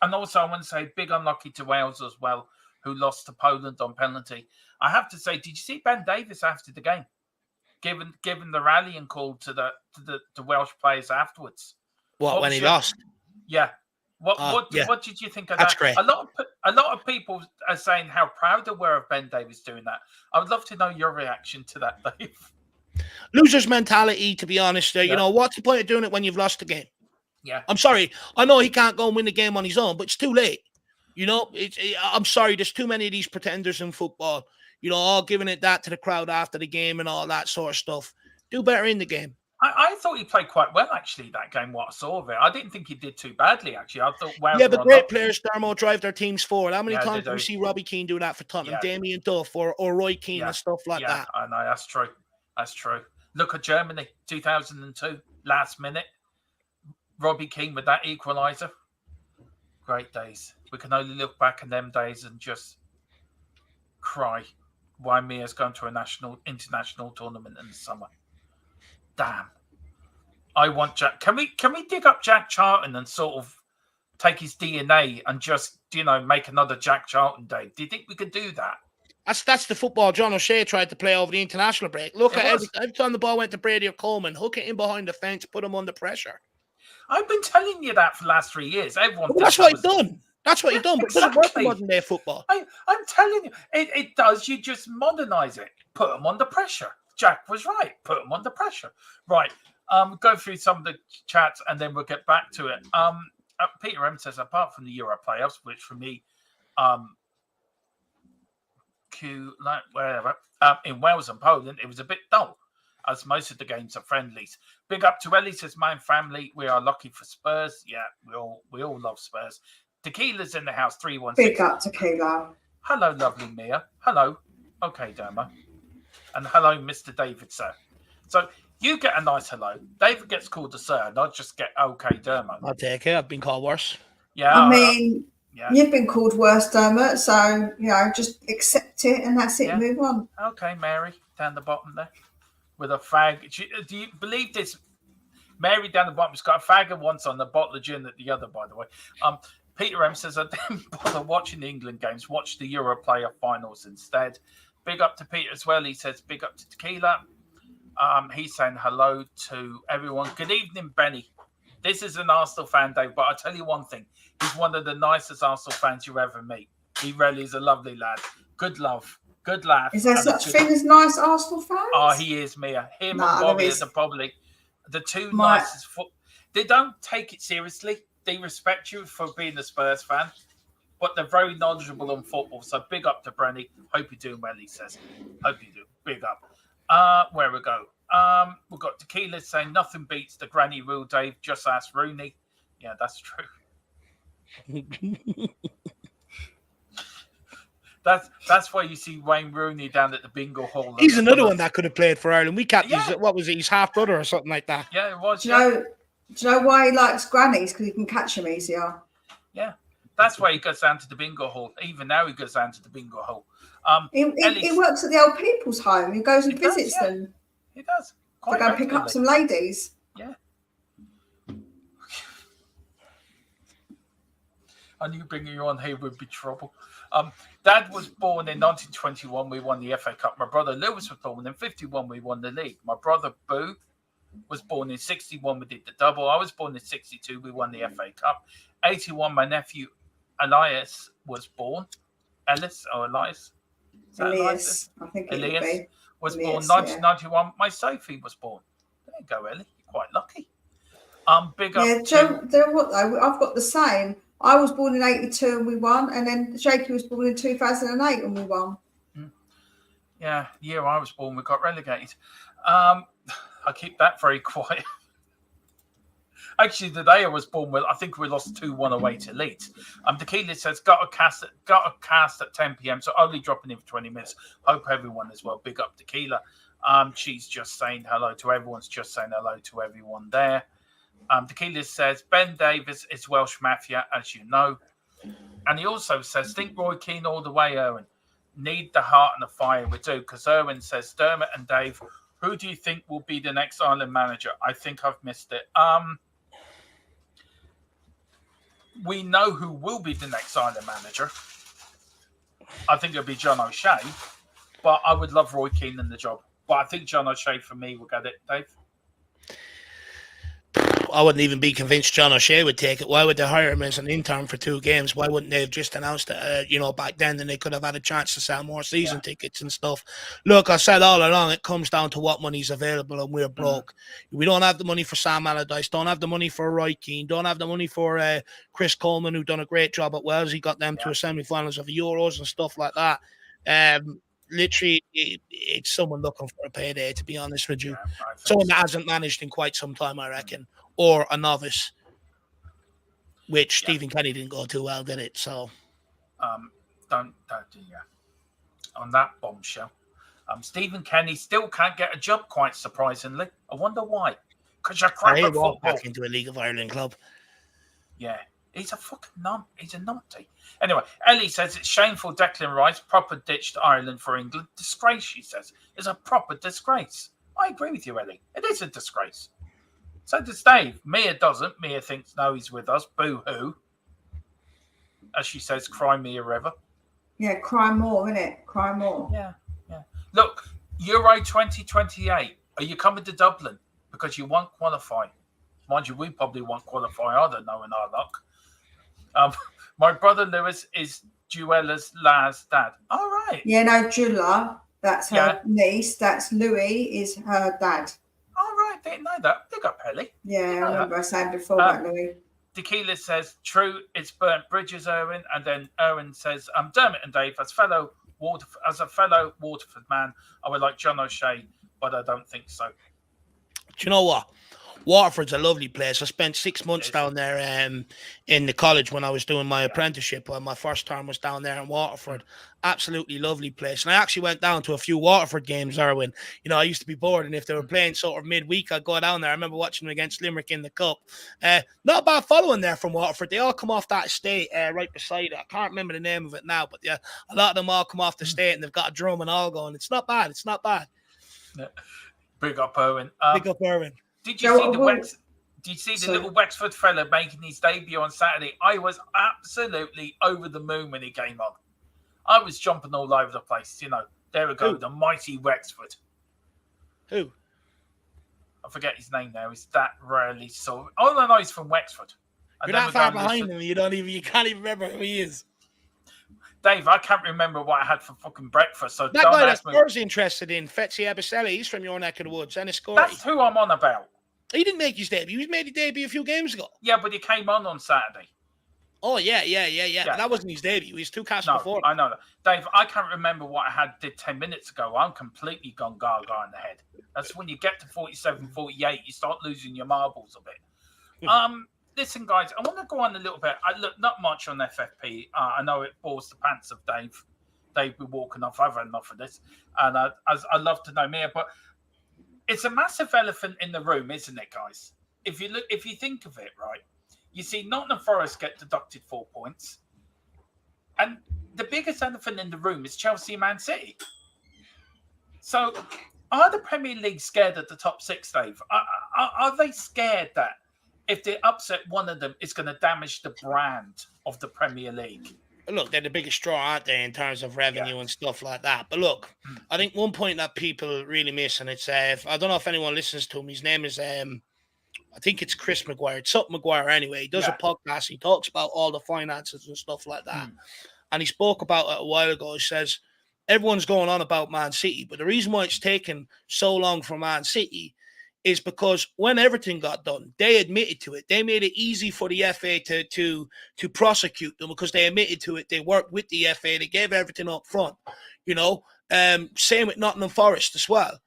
and also I want to say big unlucky to Wales as well, who lost to Poland on penalty. I have to say, did you see Ben Davies after the game, given the rallying call to the Welsh players afterwards? What when he lost? Yeah. What did you think of That's that? great. A lot of people are saying how proud they were of Ben Davies doing that. I would love to know your reaction to that, Dave. Loser's mentality, to be honest. You know, what's the point of doing it when you've lost the game? Yeah. I'm sorry. I know he can't go and win the game on his own, but it's too late. You know, I'm sorry. There's too many of these pretenders in football, you know, all giving it that to the crowd after the game and all that sort of stuff. Do better in the game. I thought he played quite well, actually, that game, what I saw of it. I didn't think he did too badly, actually. I thought Wales but great players, Dermo, drive their teams forward. How many times do we see Robbie Keane do that for Tottenham, Damien Duff or Roy Keane and stuff like that? I know, that's true. That's true. Look at Germany, 2002, last minute. Robbie Keane with that equaliser. Great days. We can only look back in them days and just cry why Mia's going to a international tournament in the summer. Damn. I want Jack. Can we dig up Jack Charlton and sort of take his DNA and just, you know, make another Jack Charlton day? Do you think we could do that? That's the football John O'Shea tried to play over the international break. Look at every time the ball went to Brady or Coleman, hook it in behind the fence, put him under pressure. I've been telling you that for the last 3 years. Everyone. Well, that's what he's done. That's what he's done. But exactly. It doesn't work in modern day football. I'm telling you, it does. You just modernise it. Put them under pressure. Jack was right. Put them under pressure. Right. Go through some of the chats and then we'll get back to it. Peter M says, apart from the Euro playoffs, which for me, barbecue, like wherever, in Wales and Poland, it was a bit dull, as most of the games are friendlies. Big up to Ellie, says my family. We are lucky for Spurs. Yeah, we all love Spurs. Tequila's in the house, 316. Big up Tequila. Hello, lovely Mia. Hello. Okay, Dermo. And hello, Mr. David, sir. So you get a nice hello. David gets called a sir, and I just get okay, Dermo. I'll take it. I've been called worse. Yeah. I mean, yeah. You've been called worse, Dermot, so, just accept it and that's it, move on. Okay, Mary, down the bottom there, with a fag. Do you believe this? Mary down the bottom's got a fag at once on, the bottle of gin at the other, by the way. Peter M says, I didn't bother watching the England games, watch the Euro player finals instead. Big up to Peter as well. He says, big up to Tequila. He's saying hello to everyone. Good evening, Benny. This is an Arsenal fan, Dave, but I'll tell you one thing. He's one of the nicest Arsenal fans you ever meet. He really is a lovely lad. Good love. Good laugh. Is there such thing as nice Arsenal fans? Oh, he is, Mia. Him and Bobby are probably the two nicest. They don't take it seriously. They respect you for being a Spurs fan, but they're very knowledgeable on football. So big up to Brenny. Hope you're doing well, he says. Hope you do. Big up. Where we go? We've got Tequila saying nothing beats the granny rule, Dave. Just ask Rooney. Yeah, that's true. That's why you see Wayne Rooney down at the bingo hall. He's another one that could have played for Ireland. We kept his, what was it, his half brother or something like that. Yeah, it was. Do you know why he likes grannies? Because he can catch them easier. Yeah, that's why he goes down to the bingo hall. Even now, he goes down to the bingo hall. He works at the old people's home. He goes and visits them. He does. To go and pick up some ladies. Yeah. I knew bringing you on here would be trouble. Dad was born in 1921. We won the FA Cup. My brother Lewis was born in 51. We won the league. My brother Boo was born in 61. We did the double. I was born in 62. We won the FA Cup. 81. My nephew Elias was born. Elias. Elias. I think Elias it would be. was born 1991. Yeah. My Sophie was born. There you go, Ellie. You're quite lucky. Big up. Yeah, Joe, what though? I've got the same. I was born in 82 and we won, and then Jakey was born in 2008 and we won. Yeah, the year I was born, we got relegated. I keep that very quiet. Actually, the day I was born, I think we lost 2-1 away to Leeds. Tequila says, got a cast at 10 p.m, so only dropping in for 20 minutes. Hope everyone is well. Big up Tequila. She's just saying hello to everyone's just saying hello to everyone there. Tequila says, Ben Davis is Welsh Mafia, as you know. And he also says, think Roy Keane all the way, Erwin. Need the heart and the fire. We do, because Erwin says, Dermot and Dave, who do you think will be the next Ireland manager? I think I've missed it. We know who will be the next Ireland manager. I think it'll be John O'Shea, but I would love Roy Keane in the job. But I think John O'Shea, for me, will get it, Dave. I wouldn't even be convinced John O'Shea would take it. Why would they hire him as an intern for 2 games? Why wouldn't they have just announced it, back then? Then they could have had a chance to sell more season tickets and stuff. Look, I said all along, it comes down to what money's available, and we're broke. We don't have the money for Sam Allardyce, don't have the money for Roy Keane, don't have the money for Chris Coleman, who done a great job at Wales. He got them to a semi-finals of the Euros and stuff like that. Literally, it's someone looking for a payday, to be honest with you. Someone that hasn't managed in quite some time, I reckon. Or a novice, which Stephen Kenny didn't go too well, did it? So, don't do that. On that bombshell, Stephen Kenny still can't get a job, quite surprisingly. I wonder why. Because you're crap at football. Back into a League of Ireland club. Yeah, he's a fucking he's a numpty. Anyway, Ellie says it's shameful. Declan Rice proper ditched Ireland for England. Disgrace, she says, is a proper disgrace. I agree with you, Ellie. It is a disgrace. So does Dave. Mia doesn't. Mia thinks, no, he's with us. Boo-hoo. As she says, cry me a river. Yeah, cry more, innit? Cry more. Yeah. Look, Euro 2028. Are you coming to Dublin? Because you won't qualify. Mind you, we probably won't qualify. I don't know in our luck. My brother Lewis is Juela's last dad. All right. Yeah, no, Jula, that's her niece. That's Louis, is her dad. All right, didn't know that. Big up, Ellie. Yeah, I remember I saying before about Louis. Tequila says, true, it's burnt bridges, Erwin. And then Erwin says, Dermot and Dave, as fellow Waterford, as a fellow Waterford man, I would like John O'Shea, but I don't think so. Do you know what? Waterford's a lovely place. I spent 6 months down there in the college when I was doing my apprenticeship. My first term was down there in Waterford. Absolutely lovely place. And I actually went down to a few Waterford games, Erwin. You know, I used to be bored, and if they were playing sort of midweek, I'd go down there. I remember watching them against Limerick in the Cup. Not a bad following there from Waterford. They all come off that estate right beside it. I can't remember the name of it now, but yeah, a lot of them all come off the estate, and they've got a drum and all going. It's not bad. It's not bad. Yeah. Big up, Owen. Big up, Erwin. Did you see the little Wexford fella making his debut on Saturday? I was absolutely over the moon when he came on. I was jumping all over the place. You know, there we go, the mighty Wexford. Who? I forget his name now. Is that rarely so? All I know is from Wexford. You're that far behind him. You can't even remember who he is. Dave, I can't remember what I had for fucking breakfast. So that guy that SPURS interested in, Thfc, he's from your neck of the woods, and that's who I'm on about. He didn't make his debut. He made his debut a few games ago. Yeah, but he came on Saturday. Oh, yeah. But that wasn't his debut. He was 2 casts before. I know that. dave, I can't remember what I did 10 minutes ago. I'm completely gone gaga in the head. That's when you get to 47, 48, you start losing your marbles a bit. Listen, guys, I want to go on a little bit. I look not much on FFP. I know it bores the pants of Dave. Dave be walking off. I've had enough of this. And I'd love to know more, but it's a massive elephant in the room, isn't it, guys? If you think of it, right, you see Nottingham Forest get deducted 4 points, and the biggest elephant in the room is Chelsea and Man City. So, are the Premier League scared at the top 6, Dave? Are they scared that if they upset one of them, it's going to damage the brand of the Premier League? Look, they're the biggest straw, aren't they, in terms of revenue and stuff like that. But look, I think one point that people really miss, and it's I don't know if anyone listens to him. His name is I think it's Chris McGuire. It's something McGuire anyway. He does a podcast. He talks about all the finances and stuff like that. And he spoke about it a while ago. He says everyone's going on about Man City, but the reason why it's taken so long for Man City is because when everything got done, they admitted to it. They made it easy for the FA to prosecute them because they admitted to it. They worked with the FA. They gave everything up front, you know. Same with Nottingham Forest as well.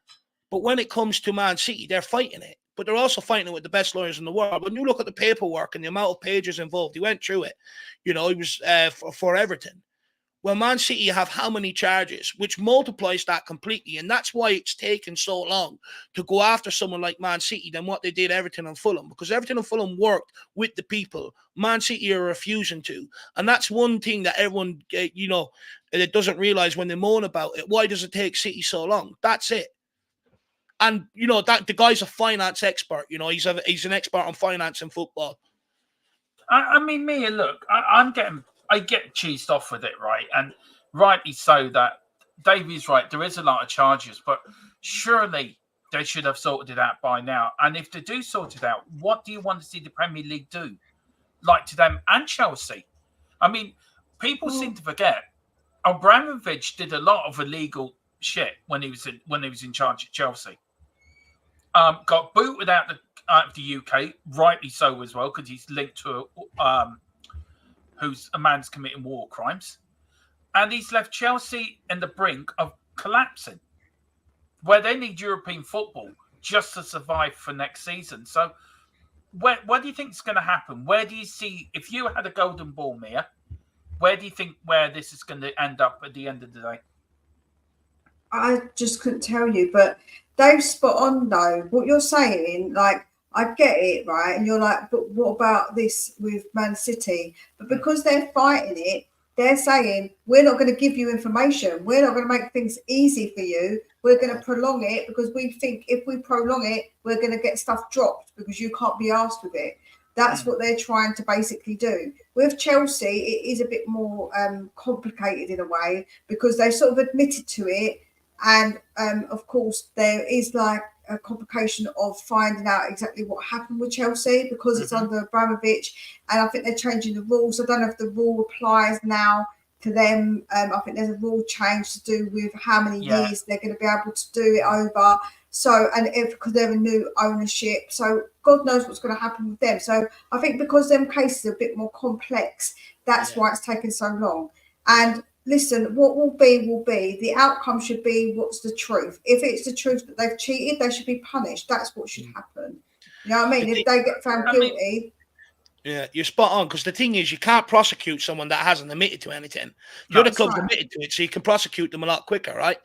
But when it comes to Man City, they're fighting it. But they're also fighting it with the best lawyers in the world. When you look at the paperwork and the amount of pages involved, he went through it. You know, he was for everything. Well, Man City have how many charges, which multiplies that completely. And that's why it's taken so long to go after someone like Man City than what they did Everton and Fulham. Because Everton and Fulham worked with the people. Man City are refusing to. And that's one thing that everyone, that doesn't realise when they moan about it. Why does it take City so long? That's it. And, that the guy's a finance expert. He's an expert on finance and football. I mean, Mia, look, I get cheesed off with it, right? And rightly so that Davey's right. There is a lot of charges, but surely they should have sorted it out by now. And if they do sort it out, what do you want to see the Premier League do? Like to them and Chelsea. I mean, people seem to forget Abramovich did a lot of illegal shit when he was in charge at Chelsea. Got booted out of the UK, rightly so as well, because he's linked to who's a man's committing war crimes, and he's left Chelsea in the brink of collapsing, where they need European football just to survive for next season. So, what do you think is going to happen? Where do you see, if you had a golden ball, Mia, where do you think this is going to end up at the end of the day? I just couldn't tell you, but Dave's spot on though. What you're saying, like, I get it, right? And you're like, but what about this with Man City? But because they're fighting it, they're saying, we're not going to give you information. We're not going to make things easy for you. We're going to prolong it because we think if we prolong it, we're going to get stuff dropped because you can't be asked with it. That's what they're trying to basically do. With Chelsea, it is a bit more complicated in a way because they sort of admitted to it. And, of course, there is like a complication of finding out exactly what happened with Chelsea because it's under Abramovich. And I think they're changing the rules. I don't know if the rule applies now to them. I think there's a rule change to do with how many years they're going to be able to do it over. So, and because they're a new ownership. So God knows what's going to happen with them. So I think because them cases are a bit more complex, that's why it's taken so long. And listen, what will be will be. The outcome should be what's the truth. If it's the truth that they've cheated, they should be punished. That's what should happen. You know what I mean? If they get found guilty. Yeah, you're spot on, because the thing is, you can't prosecute someone that hasn't admitted to anything. The other club's admitted to it, so you can prosecute them a lot quicker, right?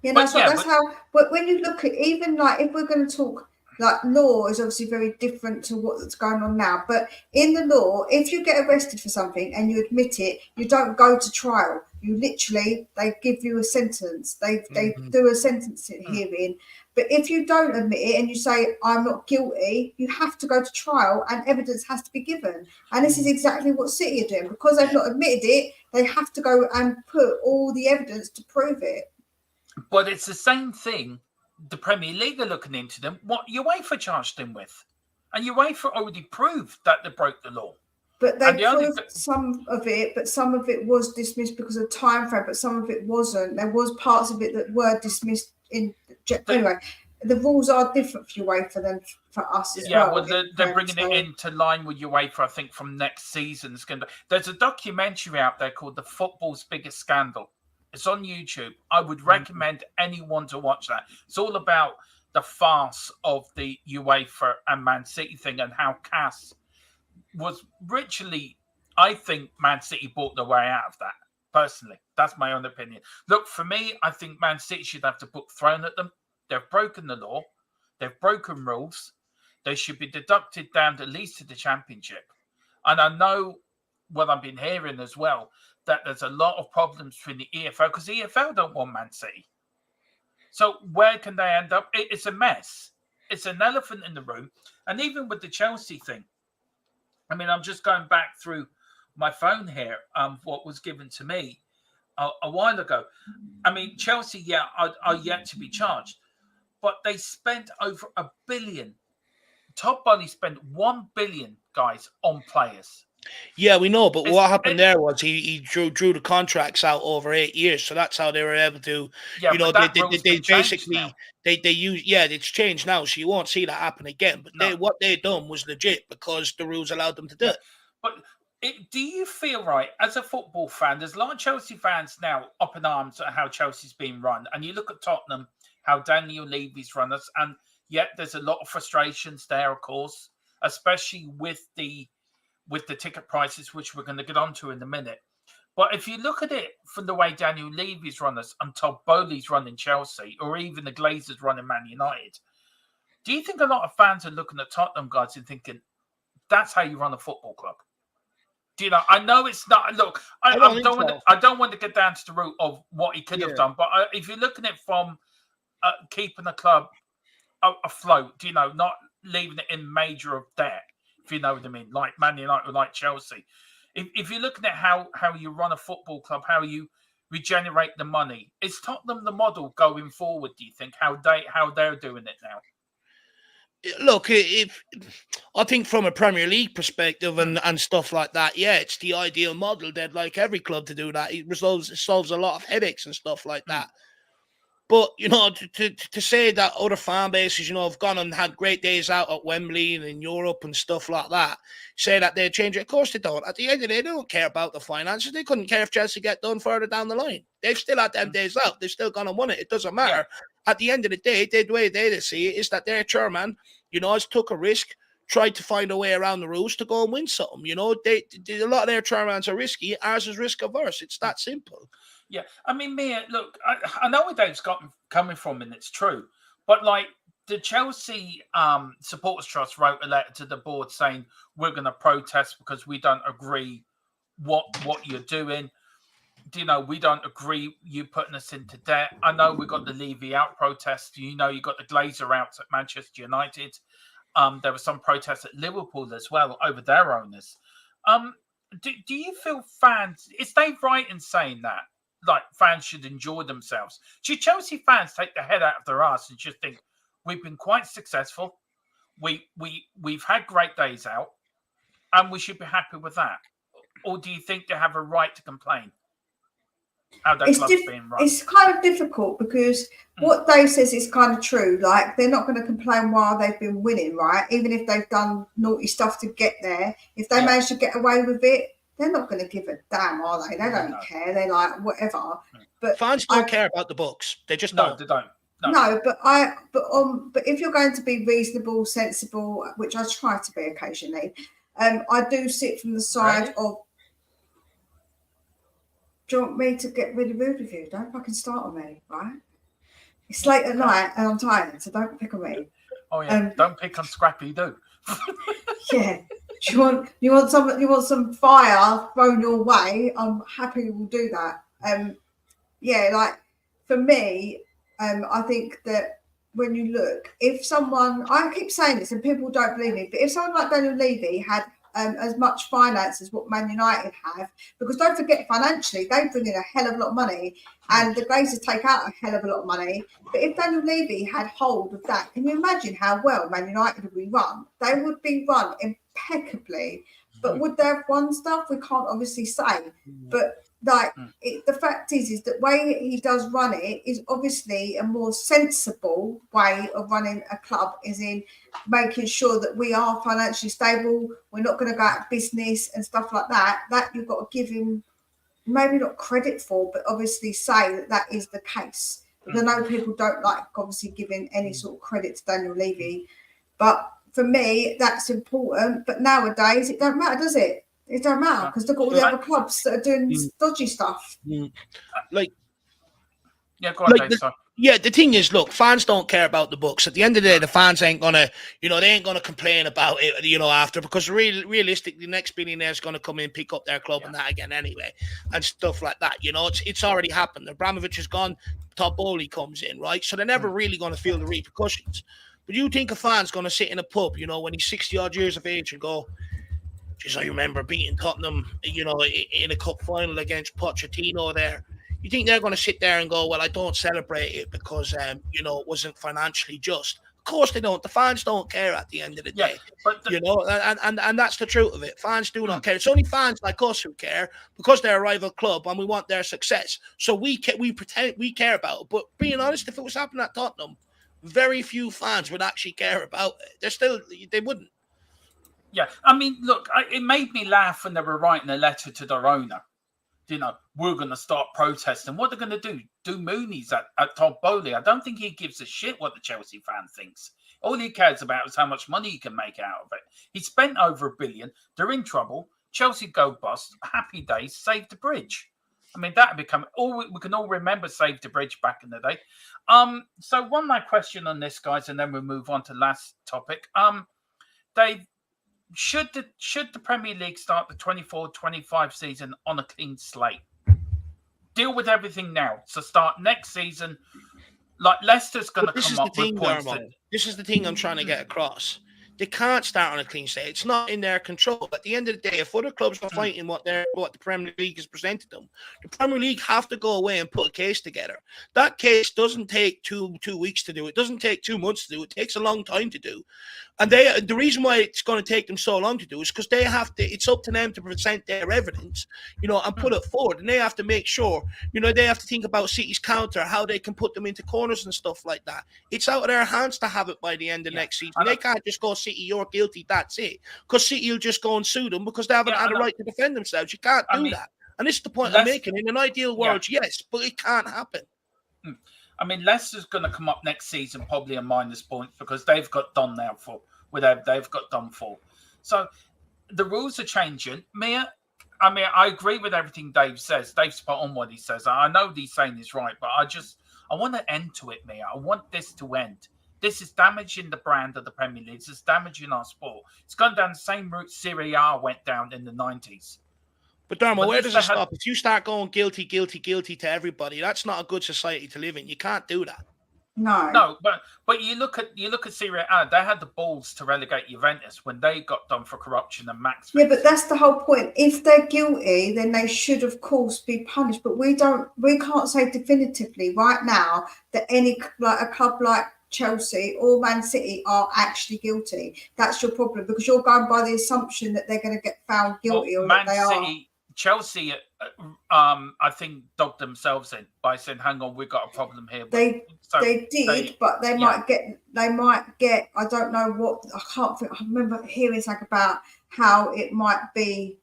Yeah, that's how. But when you look at, even like, if we're going to talk, like, law is obviously very different to what's going on now. But in the law, if you get arrested for something and you admit it, you don't go to trial. You literally, they give you a sentence. They do a sentencing hearing. But if you don't admit it and you say, I'm not guilty, you have to go to trial and evidence has to be given. And this is exactly what City are doing. Because they've not admitted it, they have to go and put all the evidence to prove it. But it's the same thing. The Premier League are looking into them. What UEFA charged them with. And UEFA already proved that they broke the law. But they proved some of it, but some of it was dismissed because of time frame, but some of it wasn't. There was parts of it that were dismissed in... Anyway, the rules are different for UEFA than for us as well. Yeah, well, they're bringing it into line with UEFA, I think, from next season. There's a documentary out there called The Football's Biggest Scandal. It's on YouTube. I would recommend anyone to watch that. It's all about the farce of the UEFA and Man City thing and how CAS was ritually, I think Man City bought their way out of that. Personally, that's my own opinion. Look, for me, I think Man City should have the book thrown at them. They've broken the law. They've broken rules. They should be deducted down at least to the Championship. And I know what I've been hearing as well, that there's a lot of problems between the EFL, because the EFL don't want Man City. So where can they end up? It's a mess. It's an elephant in the room. And even with the Chelsea thing, I mean, I'm just going back through my phone here, what was given to me a while ago. I mean, Chelsea, are yet to be charged, but they spent over $1 billion. Top Bunny spent $1 billion, guys, on players. Yeah, we know, but what happened there was he drew the contracts out over 8 years, so that's how they were able to, they basically they use it's changed now, so you won't see that happen again. But what they done was legit because the rules allowed them to do it. But do you feel, right, as a football fan, there's a lot of Chelsea fans now up in arms at how Chelsea's being run, and you look at Tottenham, how Daniel Levy's run us, and yet there's a lot of frustrations there, of course, especially with the ticket prices, which we're going to get onto in a minute. But if you look at it from the way Daniel Levy's run us and Todd Bowley's running Chelsea, or even the Glazers running Man United, do you think a lot of fans are looking at Tottenham guys and thinking, that's how you run a football club? Do you know? I know it's not. Look, I don't want to get down to the root of what he could have done, but if you're looking at it from keeping the club afloat, do you know, not leaving it in major of debt, if you know what I mean, like Man United or like Chelsea. If you're looking at how you run a football club, how you regenerate the money, is Tottenham the model going forward, do you think, how they're doing it now? Look, I think from a Premier League perspective and stuff like that, it's the ideal model. They'd like every club to do that. It solves a lot of headaches and stuff like that. But, you know, to say that other fan bases, you know, have gone and had great days out at Wembley and in Europe and stuff like that, say that they change it. Of course they don't. At the end of the day, they don't care about the finances. They couldn't care if Chelsea get done further down the line. They've still had them days out. They've still gone and won it. It doesn't matter. Yeah. At the end of the day, the way they see it is that their chairman, you know, has took a risk, tried to find a way around the rules to go and win something. You know, a lot of their chairmans are risky. Ours is risk averse. It's that simple. Yeah, I mean, Mia, look, I know where Dave's coming from, and it's true. But, like, the Chelsea Supporters Trust wrote a letter to the board saying, we're going to protest because we don't agree what you're doing. Do you know, we don't agree you putting us into debt. I know we got the Levy out protest. You know, you got the Glazer out at Manchester United. There were some protests at Liverpool as well over their owners. Do you feel fans, is Dave right in saying that? Like, fans should enjoy themselves. Should Chelsea fans take their head out of their ass and just think, we've been quite successful, we've had great days out, and we should be happy with that? Or do you think they have a right to complain how their club's being run? It's kind of difficult because what Dave says is kind of true. Like, they're not going to complain while they've been winning, right? Even if they've done naughty stuff to get there. If they manage to get away with it, they're not going to give a damn, are they? They don't care. They're like, whatever. But fans don't care about the books. They just don't. They don't. No, but if you're going to be reasonable, sensible, which I try to be occasionally, I do sit from the side of. Do you want me to get really rude with you? Don't fucking start on me, right? It's late at night and I'm tired, so don't pick on me. Oh yeah, don't pick on Scrappy, do. Yeah. Do you want some fire thrown your way? I'm happy we'll do that. Yeah, like for me, I think that when you look, if someone, I keep saying this and people don't believe me, but if someone like Daniel Levy had as much finance as what Man United have, because don't forget financially, they bring in a hell of a lot of money and the Glazers take out a hell of a lot of money. But if Daniel Levy had hold of that, can you imagine how well Man United would be run? They would be run impeccably. But would they have won stuff? We can't obviously say. But the fact is that way he does run it is obviously a more sensible way of running a club, is in making sure that we are financially stable, we're not going to go out of business and stuff like that. That you've got to give him maybe not credit for, but obviously say that is the case. Because I know people don't like obviously giving any sort of credit to Daniel Levy, but for me that's important. But nowadays it don't matter, does it? It don't matter because look at all the other clubs that are doing dodgy stuff. Like, yeah, go on, like Dave, sorry. Yeah, the thing is, look, fans don't care about the books. At the end of the day, the fans ain't gonna, they ain't gonna complain about it, after, because realistically, the next billionaire's gonna come in, pick up their club and that again anyway, and stuff like that. It's already happened. Abramovich is gone, Todd Bowley comes in, right? So they're never really gonna feel the repercussions. But you think a fan's gonna sit in a pub, when he's 60 odd years of age and go, "Geez, I remember beating Tottenham, in a cup final against Pochettino there." You think they're going to sit there and go, "Well, I don't celebrate it because, it wasn't financially just." Of course they don't. The fans don't care at the end of the day, but and that's the truth of it. Fans do not care. It's only fans like us who care because they're a rival club and we want their success. So we pretend we care about it. But being honest, if it was happening at Tottenham, very few fans would actually care about it. They wouldn't. Yeah, I mean, look, it made me laugh when they were writing a letter to their owner. We're going to start protesting. What they're going to do? Do Moonies at Todd Bowley? I don't think he gives a shit what the Chelsea fan thinks. All he cares about is how much money he can make out of it. He spent over $1 billion. They're in trouble. Chelsea go bust. Happy days. Save the bridge. I mean, that become all we can all remember. Save the bridge back in the day. So one more question on this, guys, and then we'll move on to last topic. Dave, should the Premier League start the 24-25 season on a clean slate? Deal with everything now. So start next season. Like Leicester's going to come up with points. This is the thing I'm trying to get across. They can't start on a clean slate. It's not in their control. At the end of the day, if other clubs are fighting what the Premier League has presented them, the Premier League have to go away and put a case together. That case doesn't take two weeks to do. It doesn't take 2 months to do. It takes a long time to do. And the reason why it's going to take them so long to do is because they have to. It's up to them to present their evidence, and put it forward. And they have to make sure, they have to think about City's counter, how they can put them into corners and stuff like that. It's out of their hands to have it by the end of next season. They can't just go, "City, you're guilty, that's it," because City will just go and sue them because they haven't had a right to defend themselves. You can't do that. And this is the point I'm making. In an ideal world, yes, but it can't happen. I mean, Leicester's going to come up next season probably a minus point because they've got done now for they've got done for. So the rules are changing. Mia, I mean, I agree with everything Dave says. Dave's spot on what he says. I know he's saying is right, but I want an end to it, Mia. I want this to end. This is damaging the brand of the Premier League. It's damaging our sport. It's gone down the same route Serie A went down in the 90s. But Dermo, where does it stop? If you start going guilty to everybody, that's not a good society to live in. You can't do that. No, but you look at Serie A. They had the balls to relegate Juventus when they got done for corruption and max. Yeah, but that's the whole point. If they're guilty, then they should, of course, be punished. But we can't say definitively right now that a club like Chelsea or Man City are actually guilty. That's your problem because you're going by the assumption that they're going to get found guilty or that they are. Chelsea, I think, dogged themselves in by saying, "Hang on, we've got a problem here." They did, but they might get. I don't know what. I remember hearing something about how it might be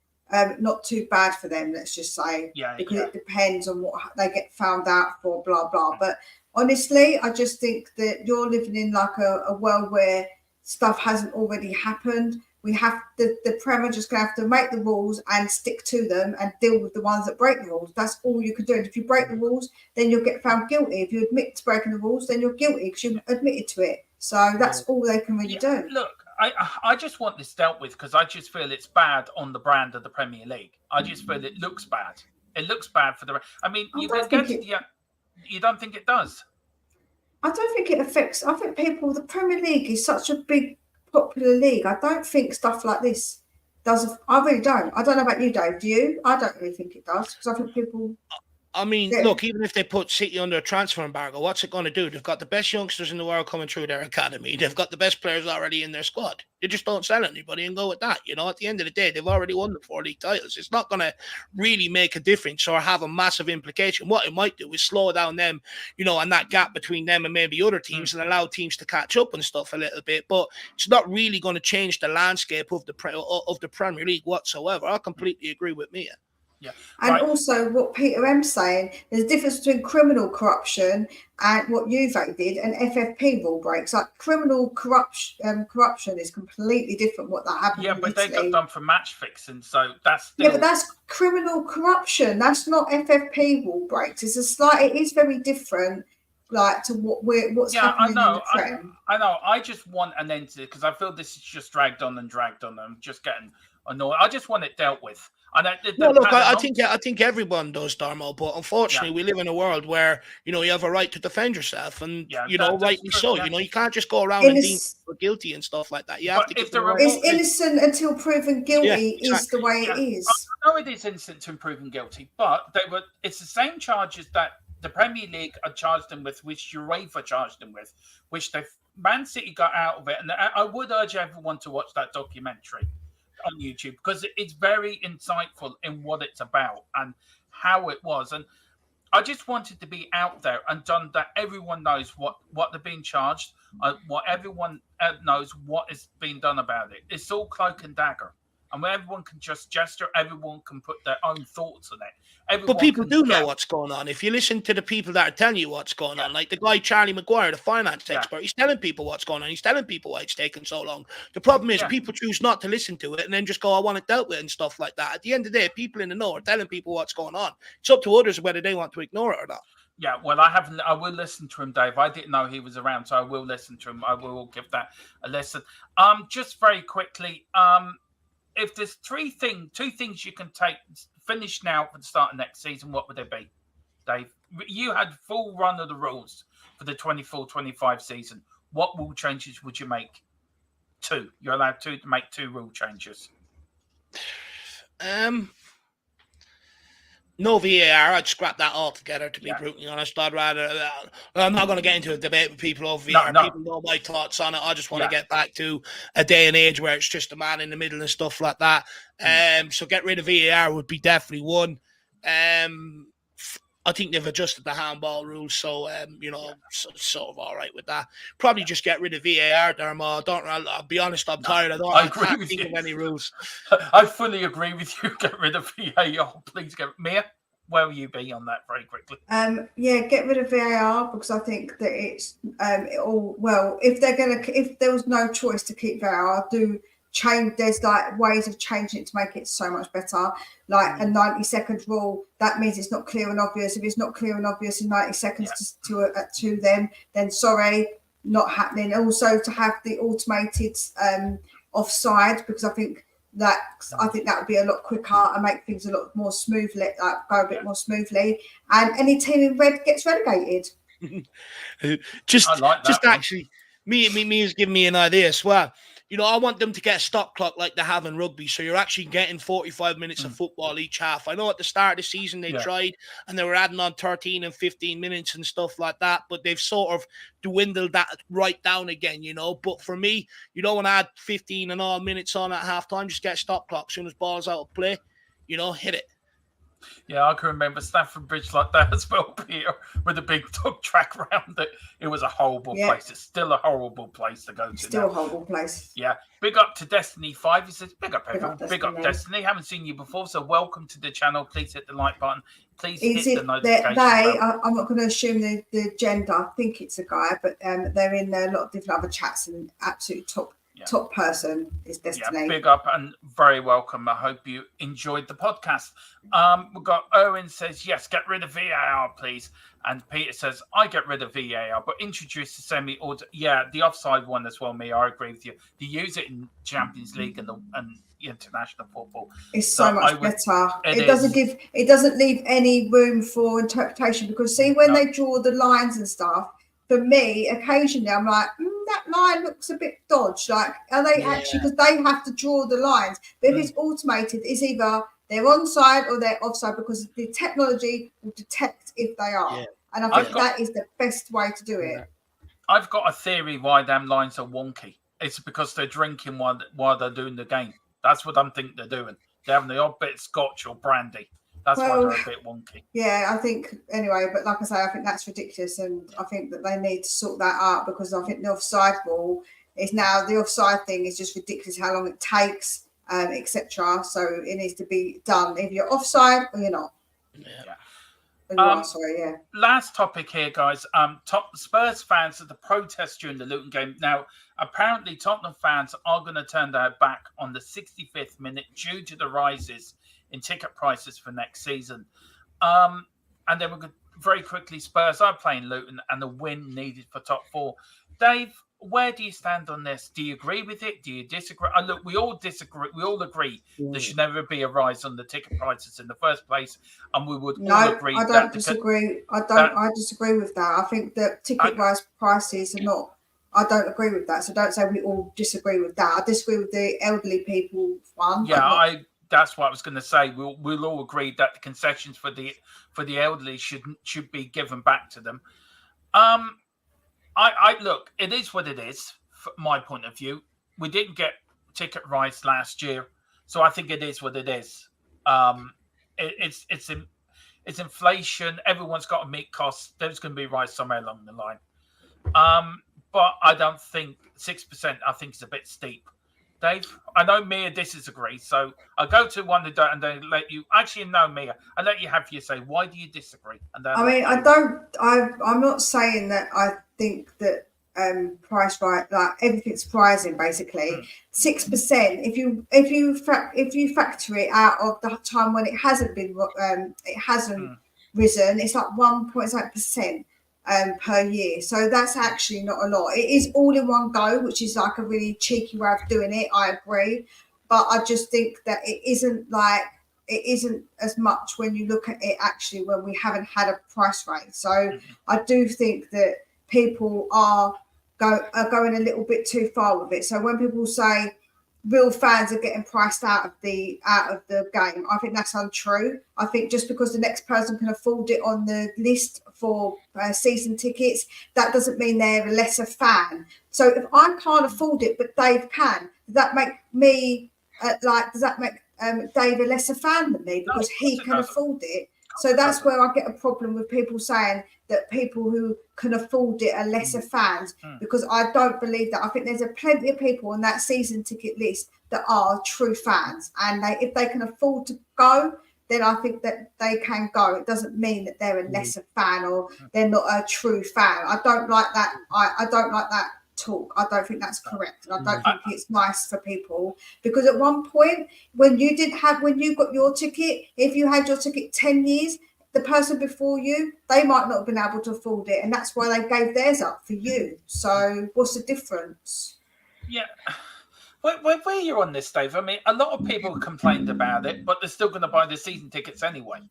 not too bad for them, let's just say, because yeah. it depends on what they get found out for, blah blah. But honestly, I just think that you're living in like a world where stuff hasn't already happened. We have the Premier just gonna have to make the rules and stick to them and deal with the ones that break the rules. That's all you can do. And if you break the rules, then you'll get found guilty. If you admit to breaking the rules, then you're guilty because you admitted to it. So that's all they can really do. Look, I just want this dealt with because I just feel it's bad on the brand of the Premier League. I just feel it looks bad. It looks bad for the. I mean, you don't think it does? I don't think it affects. I think people. The Premier League is such a big, popular league. I don't think stuff like this does. I really don't. I don't know about you, Dave. Do you? I don't really think it does because I think people. I mean, look, even if they put City under a transfer embargo, what's it going to do? They've got the best youngsters in the world coming through their academy. They've got the best players already in their squad. They just don't sell anybody and go with that. You know, at the end of the day, they've already won the 4 league titles. It's not going to really make a difference or have a massive implication. What it might do is slow down them, you know, and that gap between them and maybe other teams and allow teams to catch up and stuff a little bit. But it's not really going to change the landscape of the Premier League whatsoever. I completely agree with Mia. Yeah. And also what Peter M's saying, there's a difference between criminal corruption and what Juve did and FFP rule breaks. Like criminal corruption is completely different what that happened. Yeah, but they got done for match fixing, so that's still... Yeah, but that's criminal corruption. That's not FFP rule breaks. It is very different, like to what's happening in the Prem. I know. I just want an end to it because I feel this is just dragged on. I'm just getting annoyed. I just want it dealt with. I think everyone does, Darmo, but unfortunately we live in a world where, you know, you have a right to defend yourself and, rightly so. You know, you can't just go around and deem people guilty and stuff like that. You have to give them It's innocent until proven guilty is the way it is. I know it is innocent until proven guilty, but it's the same charges that the Premier League are charged them with, which UEFA charged them with, which Man City got out of it. And I would urge everyone to watch that documentary on YouTube because it's very insightful in what it's about and how it was. And I just wanted to be out there and done that everyone knows what they're being charged, what everyone knows what is being done about it. It's all cloak and dagger. And where everyone can just gesture, everyone can put their own thoughts on it. But people do know what's going on. If you listen to the people that are telling you what's going on, like the guy Charlie Maguire, the finance expert, he's telling people what's going on. He's telling people why it's taking so long. The problem is people choose not to listen to it and then just go, I want it dealt with and stuff like that. At the end of the day, people in the know are telling people what's going on. It's up to others whether they want to ignore it or not. Yeah, well, I will listen to him, Dave. I didn't know he was around, so I will listen to him. I will give that a listen. Just very quickly, if there's two things you can finish now for the start of next season, what would they be, Dave? You had full run of the rules for the 24-25 season. What rule changes would you make? 2. You're allowed to make 2 rule changes. No VAR. I'd scrap that altogether, to be brutally honest. I'd rather... I'm not going to get into a debate with people over VAR. No. People know my thoughts on it. I just want to get back to a day and age where it's just a man in the middle and stuff like that. So get rid of VAR would be definitely one. I think they've adjusted the handball rules, so, sort of all right with that. Probably just get rid of VAR, Dermo. I'll be honest, I'm tired. I can't think of any rules. I fully agree with you. Get rid of VAR. Please Mia, where will you be on that very quickly? Get rid of VAR because I think that it's if there was no choice to keep VAR, there's like ways of changing it to make it so much better. Like a 90-second rule, that means it's not clear and obvious. If it's not clear and obvious in 90 seconds to them, then sorry, not happening. Also to have the automated offside, because I think that would be a lot quicker and make things a lot more smoothly, go a bit more smoothly. And any team in red gets relegated. Actually, me has given me an idea as well. You know, I want them to get a stop clock like they have in rugby. So you're actually getting 45 minutes of football each half. I know at the start of the season they tried and they were adding on 13 and 15 minutes and stuff like that. But they've sort of dwindled that right down again, you know. But for me, you don't want to add 15 and all minutes on at halftime. Just get a stop clock. As soon as ball's out of play, you know, hit it. Yeah, I can remember Stamford Bridge like that as well, Peter, with a big dog track around it. It was a horrible place. It's still a horrible place to go to. Still a horrible place. Yeah. Big up to Destiny 5. He says, big up everyone. Big up Destiny. Haven't seen you before, so welcome to the channel. Please hit the like button. Please hit the notification bell. I'm not going to assume the gender. I think it's a guy, but they're in a lot of different other chats, and absolute top person is Destiny. Yeah, big up and very welcome. I hope you enjoyed the podcast. We've got Owen says, yes, get rid of VAR, please. And Peter says, I get rid of VAR, but introduce the semi-order. Yeah, the offside one as well, me. I agree with you. They use it in Champions League and international football. It's so much better. It doesn't leave any room for interpretation, because see, when they draw the lines and stuff, for me, occasionally I'm like, that line looks a bit dodged. Like, are they actually, because they have to draw the lines. But if it's automated, it's either they're onside or they're offside, because the technology will detect if they are. Yeah. And I think that is the best way to do it. I've got a theory why them lines are wonky. It's because they're drinking while they're doing the game. That's what I'm thinking they're doing. They're having the odd bit of scotch or brandy. That's why they're a bit wonky. Yeah, I think, anyway, but like I say, I think that's ridiculous, and I think that they need to sort that out, because I think the offside rule is now, the offside thing is just ridiculous, how long it takes, etc. So it needs to be done. If you're offside or you're not. Yeah. Last topic here, guys. Top Spurs fans at the protest during the Luton game. Now, apparently Tottenham fans are going to turn their back on the 65th minute due to the rises in ticket prices for next season. And then we're going to very quickly, Spurs are playing Luton and the win needed for top four. Dave, where do you stand on this? Do you agree with it? Do you disagree? Look, we all disagree. We all agree there should never be a rise on the ticket prices in the first place, and we would all agree. I don't disagree. I disagree with that. I think that ticket rise prices are not. I don't agree with that. So don't say we all disagree with that. I disagree with the elderly people one. Yeah, that's what I was going to say. We'll all agree that the concessions for the elderly should be given back to them. I look, it is what it is, from my point of view. We didn't get ticket rise last year, so I think it is what it is. It's inflation. Everyone's got to meet costs. There's going to be a rise somewhere along the line. But I don't think 6%, I think, is a bit steep. Dave, I know Mia disagree, so I'll go to one that don't, and then let you. Actually, no, Mia, I'll let you have your say. Why do you disagree? And then I'm not saying that I think that price right, like everything's pricing basically. 6%. If you factor it out of the time when it hasn't been, risen, it's like 1.8%. Per year, so that's actually not a lot. It is all in one go, which is like a really cheeky way of doing it. I agree, but I just think that it isn't as much when you look at it actually when we haven't had a price rise. So I do think that people are going a little bit too far with it. So when people say real fans are getting priced out of the game, I think that's untrue. I think just because the next person can afford it on the list for season tickets, that doesn't mean they're a lesser fan. So if I can't afford it but Dave can, does that make me Dave a lesser fan than me because he can afford it? So that's where I get a problem with people saying that people who can afford it are lesser fans, because I don't believe that. I think there's plenty of people on that season ticket list that are true fans, and if they can afford to go, then I think that they can go. It doesn't mean that they're a lesser fan or they're not a true fan. I don't like that. I don't like that talk. I don't think that's correct, and I don't think it's nice for people, because at one point when you got your ticket, if you had your ticket 10 years, the person before you, they might not have been able to afford it, and that's why they gave theirs up for you. So what's the difference? Yeah. Where you're on this, Dave, I mean, a lot of people complained about it, but they're still going to buy the season tickets anyway.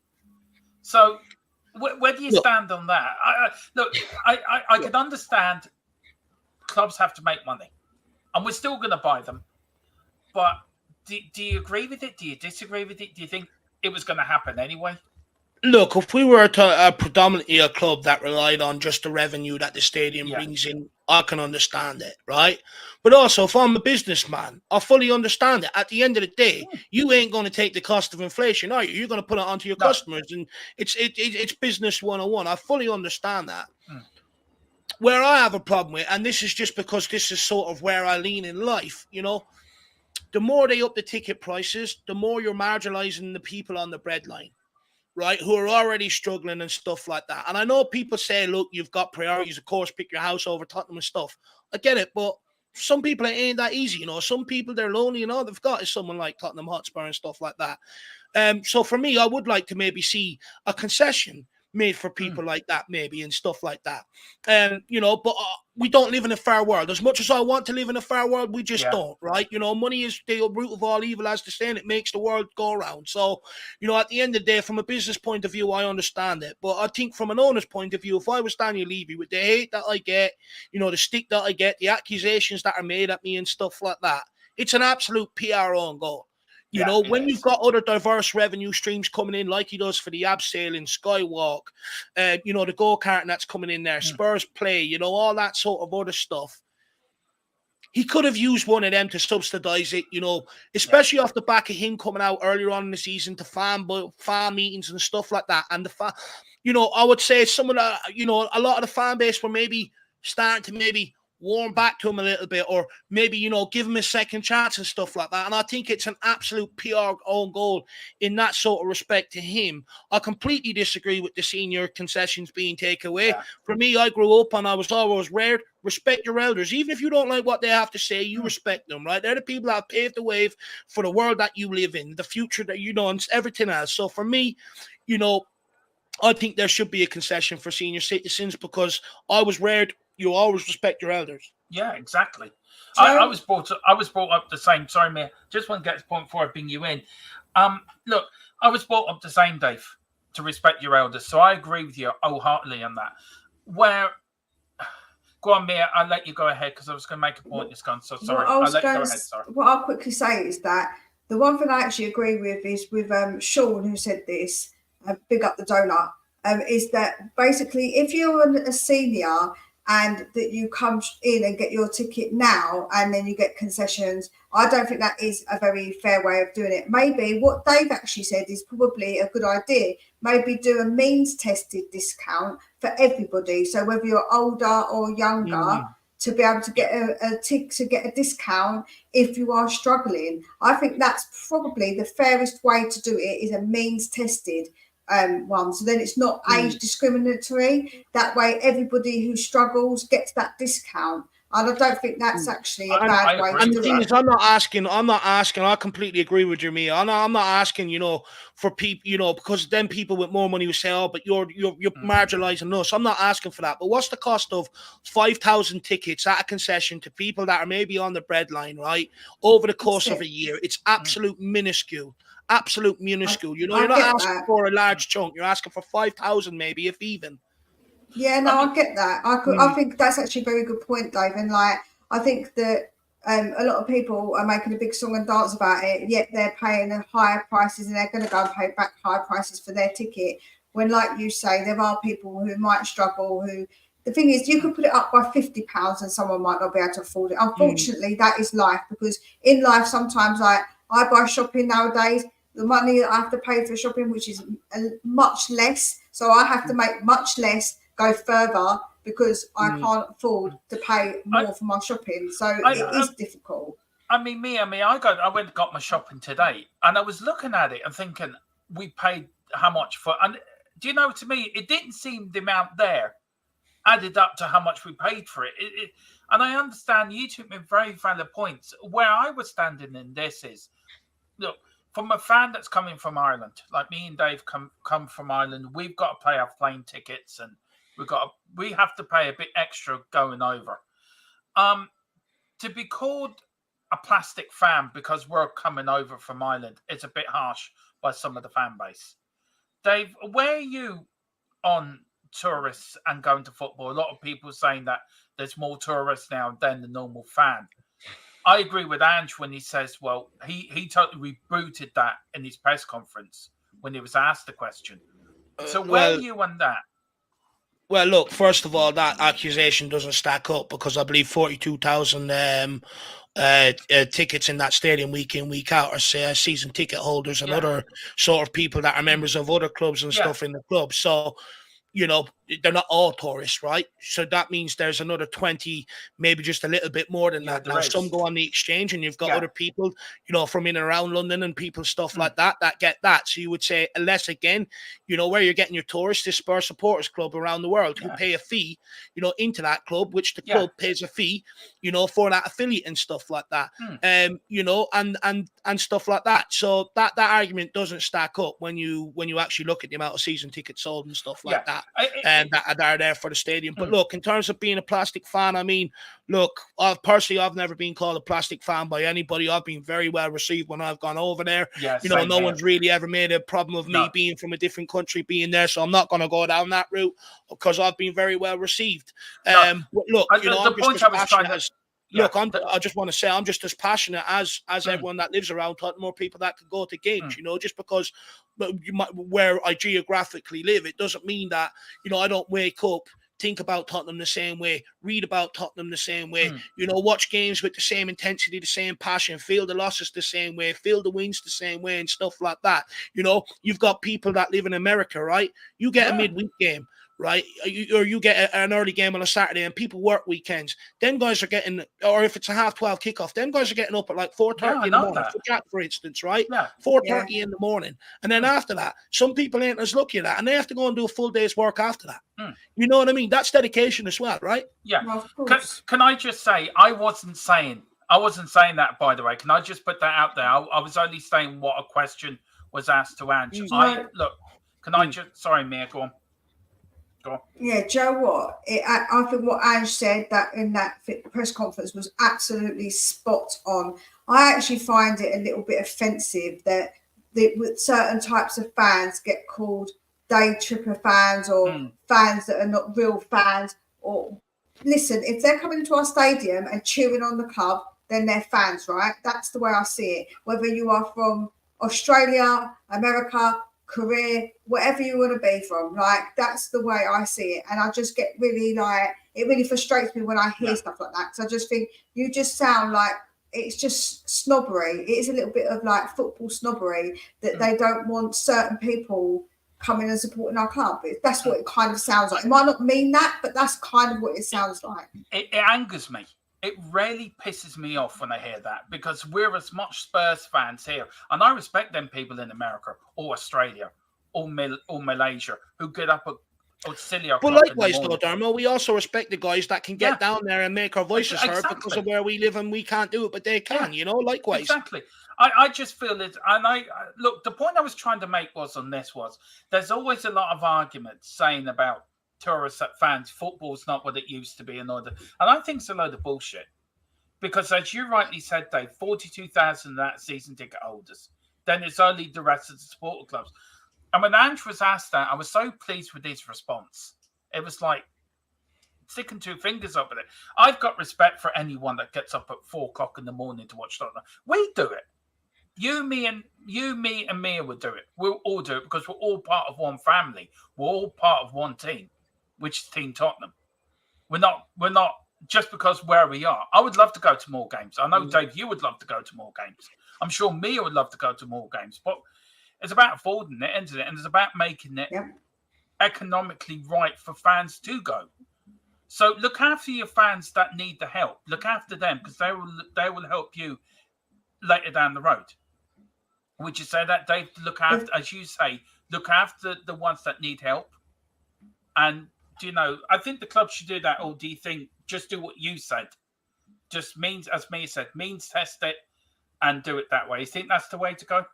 So where do you stand on that? I can understand clubs have to make money, and we're still going to buy them. But do you agree with it? Do you disagree with it? Do you think it was going to happen anyway? Look, if we were predominantly a club that relied on just the revenue that the stadium brings in, I can understand it, right? But also, if I'm a businessman, I fully understand it. At the end of the day, you ain't going to take the cost of inflation, are you? You're going to put it onto your customers, and it's business 101. I fully understand that. Where I have a problem with, and this is just because this is sort of where I lean in life, you know, the more they up the ticket prices, the more you're marginalizing the people on the breadline, right, who are already struggling and stuff like that. And I know people say, look, you've got priorities, of course, pick your house over Tottenham and stuff. I get it, but some people, it ain't that easy, you know. Some people, they're lonely, and all they've got is someone like Tottenham Hotspur and stuff like that. So for me, I would like to maybe see a concession made for people like that, maybe, and stuff like that. You know, but we don't live in a fair world. As much as I want to live in a fair world, we just don't, right? You know, money is the root of all evil, as the saying, it makes the world go around. So, you know, at the end of the day, from a business point of view, I understand it. But I think from an owner's point of view, if I was Daniel Levy, with the hate that I get, you know, the stick that I get, the accusations that are made at me and stuff like that, it's an absolute PR on goal. You know, when you've got other diverse revenue streams coming in, like he does for the abseiling, Skywalk, you know, the go-karting that's coming in there, Spurs Play, you know, all that sort of other stuff. He could have used one of them to subsidize it, you know, especially off the back of him coming out earlier on in the season to fan meetings and stuff like that. And you know, I would say some of the, you know, a lot of the fan base were maybe starting to maybe warm back to him a little bit, or maybe, you know, give him a second chance and stuff like that. And I think it's an absolute PR own goal in that sort of respect to him. I completely disagree with the senior concessions being taken away. For me, I grew up and I was always reared, respect your elders. Even if you don't like what they have to say, you respect them, right? They're the people that have paved the way for the world that you live in, the future that you know, and everything else. So for me, you know, I think there should be a concession for senior citizens, because I was reared. You always respect your elders. Yeah, exactly. I was brought up the same. Sorry, Mia. Just want to get to the point before I bring you in. Look, I was brought up the same, Dave, to respect your elders. So I agree with you wholeheartedly on that. Where, go on, Mia. I'll let you go ahead because I was going to make a point. This gone. So sorry. I'll let you go ahead. Sorry. What I'll quickly say is that the one thing I actually agree with is with Sean, who said this. Big up the donut. Is that basically if you're a senior and that you come in and get your ticket now and then you get concessions, I don't think that is a very fair way of doing it. Maybe what Dave actually said is probably a good idea. Maybe do a means tested discount for everybody. So whether you're older or younger, to be able to get a discount if you are struggling. I think that's probably the fairest way to do it, is a means tested one. So then it's not age discriminatory. That way everybody who struggles gets that discount. And I don't think that's actually a bad way to do it. And I'm not asking, I completely agree with you, Mia. I'm not asking, you know, for people, you know, because then people with more money will say, oh, but you're marginalizing us. I'm not asking for that. But what's the cost of 5,000 tickets at a concession to people that are maybe on the breadline, right, over the course of a year? It's absolute minuscule. Absolute minuscule. You know, you're not asking for a large chunk. You're asking for 5,000 maybe, if even. Yeah, no, I get that. I think that's actually a very good point, Dave. And like, I think that a lot of people are making a big song and dance about it, yet they're paying higher prices and they're going to go and pay back higher prices for their ticket. When, like you say, there are people who might struggle, who, the thing is, you could put it up by £50 and someone might not be able to afford it. Unfortunately, that is life, because in life, sometimes I buy shopping nowadays, the money that I have to pay for shopping, which is much less. So I have to make much less, go further, because I can't afford to pay more for my shopping. So it is difficult. I mean, I went and got my shopping today, and I was looking at it and thinking, we paid how much for, and do you know, to me, it didn't seem the amount there added up to how much we paid for it. And I understand you took me very valid points. Where I was standing in this is, look, from a fan that's coming from Ireland, like me and Dave come from Ireland, we've got to pay our plane tickets and we have to pay a bit extra going over. To be called a plastic fan because we're coming over from Ireland, it's a bit harsh by some of the fan base. Dave, where are you on tourists and going to football? A lot of people saying that there's more tourists now than the normal fan. I agree with Ange when he says, well, he totally rebooted that in his press conference when he was asked the question. So where are you on that? Well, look, first of all, that accusation doesn't stack up because I believe 42,000 tickets in that stadium week in, week out are season ticket holders and other sort of people that are members of other clubs and stuff in the club. So, you know, they're not all tourists, right? So that means there's another 20, maybe just a little bit more than that. Now, some go on the exchange, and you've got other people, you know, from in and around London and people, stuff like that get that. So you would say, unless, again, you know, where you're getting your tourists, is Spurs supporters club around the world who pay a fee, you know, into that club, which the club pays a fee, you know, for that affiliate and stuff like that, you know, and stuff like that. So that argument doesn't stack up when you actually look at the amount of season tickets sold and stuff like that. And that are there for the stadium. But look, in terms of being a plastic fan, I mean, look, I've never been called a plastic fan by anybody. I've been very well received when I've gone over there. You know, no one's really ever made a problem of me being from a different country being there, so I'm not going to go down that route because I've been very well received. But look, you know, the point I was trying to... Look, I just want to say I'm just as passionate as everyone that lives around Tottenham or people that could go to games, you know, just because where I geographically live, it doesn't mean that, you know, I don't wake up, think about Tottenham the same way, read about Tottenham the same way, you know, watch games with the same intensity, the same passion, feel the losses the same way, feel the wins the same way and stuff like that. You know, you've got people that live in America, right? You get a midweek game, right? You get an early game on a Saturday and people work weekends. Them guys are getting, or if it's a 12:30 kickoff, them guys are getting up at like 4:30 in the morning. For Jack, for instance, right? 4:30 in the morning. And then after that, some people ain't as lucky at that and they have to go and do a full day's work after that. You know what I mean? That's dedication as well, right? Yeah. Well, can I just say, I wasn't saying that, by the way. Can I just put that out there? I was only saying what a question was asked to Ange. Sorry, Mia, go on. Yeah, Joe, what? I think what Ange said that in that press conference was absolutely spot on. I actually find it a little bit offensive that with certain types of fans get called day tripper fans or fans that are not real fans. Or listen, if they're coming into our stadium and cheering on the club, then they're fans, right? That's the way I see it. Whether you are from Australia, America, Korea, whatever you want to be from, like that's the way I see it. And I just get really it really frustrates me when I hear stuff like that, because I just think you just sound like it's just snobbery. It is a little bit of like football snobbery that they don't want certain people coming and supporting our club. That's what it kind of sounds like. It might not mean that, but that's kind of what it sounds like. It angers me. It really pisses me off when I hear that, because we're as much Spurs fans here, and I respect them people in America or Australia or Malaysia who get up at silly o'clock. But likewise, though, Dermo, we also respect the guys that can get down there and make our voices heard because of where we live and we can't do it, but they can, you know, likewise. Exactly. I just feel it, and look, the point I was trying to make was there's always a lot of arguments saying about tourist fans, football's not what it used to be and I think it's a load of bullshit, because as you rightly said, Dave, 42,000 of that season ticket holders, then it's only the rest of the supporter clubs. And when Ange was asked that, I was so pleased with his response. It was like sticking two fingers up with it. I've got respect for anyone that gets up at 4:00 in the morning to watch Tottenham. We do it. You, me, and Mia would do it. We'll all do it because we're all part of one family. We're all part of one team, which is Team Tottenham. We're not just because where we are. I would love to go to more games. I know, Dave, you would love to go to more games. I'm sure Mia would love to go to more games. But it's about affording it, isn't it? And it's about making it economically right for fans to go. So look after your fans that need the help. Look after them, because they will help you later down the road. Would you say that, Dave? Look after, as you say, look after the ones that need help. And, you know, I think the club should do that. Or do you think just do what you said? Just means, as Mia said, means test it and do it that way. You think that's the way to go?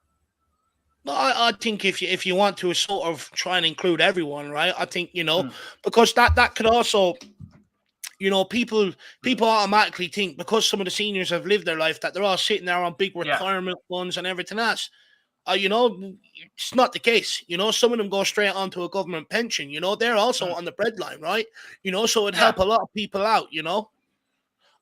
Well, I think if you want to sort of try and include everyone, right? I think, you know, because that could also, you know, people automatically think because some of the seniors have lived their life that they're all sitting there on big retirement funds and everything else. You know, it's not the case. You know, some of them go straight onto a government pension. You know, they're also on the breadline, right? You know, so it'd help a lot of people out, you know.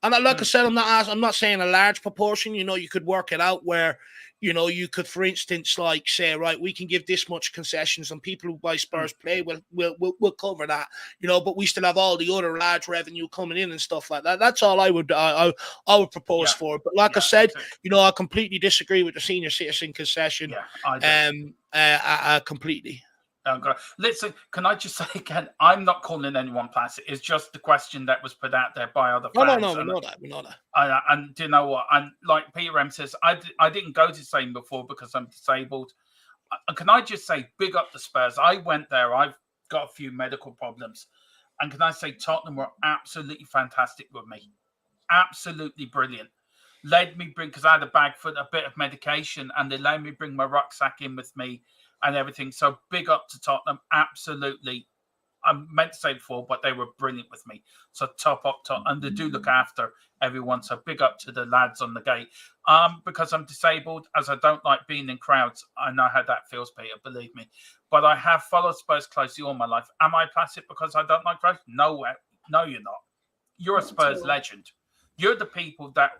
And like I said, I'm not saying a large proportion. You know, you could work it out where, you know, you could, for instance, like say, right, we can give this much concessions, and people who buy Spurs play will cover that. You know, but we still have all the other large revenue coming in and stuff like that. That's all I would propose for it. But like I said, you know, I completely disagree with the senior citizen concession. Yeah, I do. Completely. Listen, can I just say again, I'm not calling anyone plastic. It's just the question that was put out there by other fans. No, we know that. And do you know what? And like Peter M says, I didn't go to Spain before because I'm disabled. And can I just say, big up the Spurs? I went there. I've got a few medical problems. And can I say, Tottenham were absolutely fantastic with me. Absolutely brilliant. Let me because I had a bag for a bit of medication, and they let me bring my rucksack in with me and everything. So big up to Tottenham. Absolutely. I meant to say before, but they were brilliant with me. So top. And they do look after everyone. So big up to the lads on the gate. Because I'm disabled, as I don't like being in crowds. I know how that feels, Peter, believe me. But I have followed Spurs closely all my life. Am I plastic because I don't like crowds? No, you're not. You're a Spurs legend. You're the people that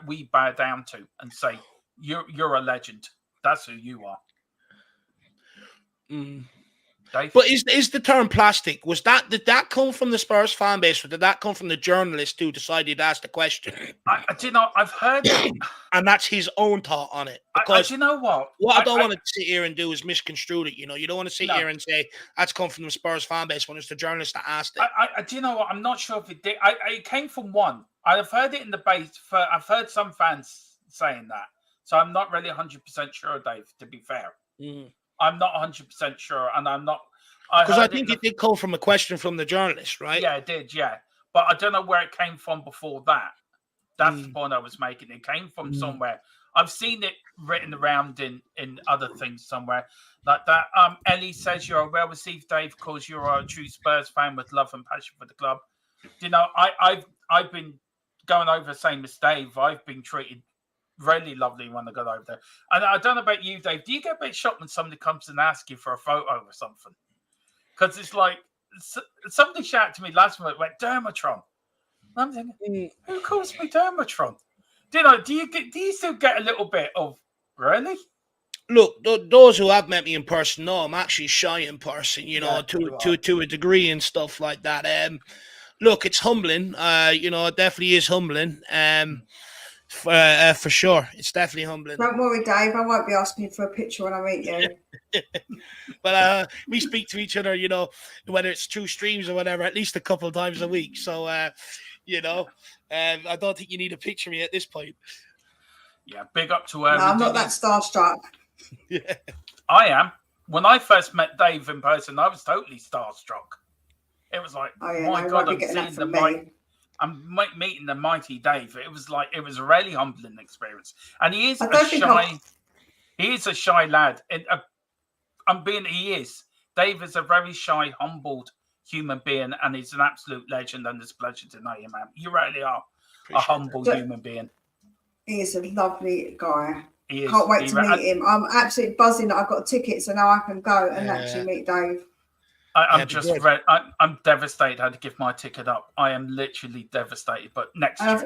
we bow down to and say, you're a legend. That's who you are. Dave? But is the term plastic, did that come from the Spurs fan base, or did that come from the journalist who decided to ask the question? Do you know, I've heard and that's his own thought on it. Because do you know what I don't want to sit here and do is misconstrue it. You know, you don't want to sit here and say that's come from the Spurs fan base when it's the journalist that asked it. Do you know what? I'm not sure if it did. It came from one. I've heard it in the base. I've heard some fans saying that, so I'm not really 100% sure, Dave. To be fair. I'm not 100% sure, and I'm not. Because I think it did come from a question from the journalist, right? Yeah, it did, yeah. But I don't know where it came from before that. That's the point I was making. It came from somewhere. I've seen it written around in other things somewhere like that. Ellie says you're well received, Dave, because you're a true Spurs fan with love and passion for the club. You know, I've been going over the same as Dave. I've been treated really lovely when I got over there. And I don't know about you, Dave. Do you get a bit shocked when somebody comes and asks you for a photo or something? Because it's like somebody shouted to me last month, went Dermatron. I'm thinking, who calls me Dermatron? Do you still get a little bit of really? Look, those who have met me in person know I'm actually shy in person, you know, to a degree and stuff like that. Look, it's humbling. You know, it definitely is humbling. For sure, it's definitely humbling. Don't worry, Dave. I won't be asking you for a picture when I meet you. But we speak to each other, you know, whether it's through streams or whatever, at least a couple of times a week. So, you know, I don't think you need a picture of me at this point. Yeah, big up to her. No, I'm not that starstruck. Yeah, I am. When I first met Dave in person, I was totally starstruck. It was like, my God, I'm meeting the mighty Dave. It was a really humbling experience, and he is a shy lad. He is. Dave is a very shy, humbled human being, and he's an absolute legend. And it's a pleasure to know you, man. You really are a humble human being. He is a lovely guy. He is. Can't wait to meet him. I'm absolutely buzzing that I've got tickets, so now I can go and actually meet Dave. I'm devastated. I had to give my ticket up. I am literally devastated. But next year. I've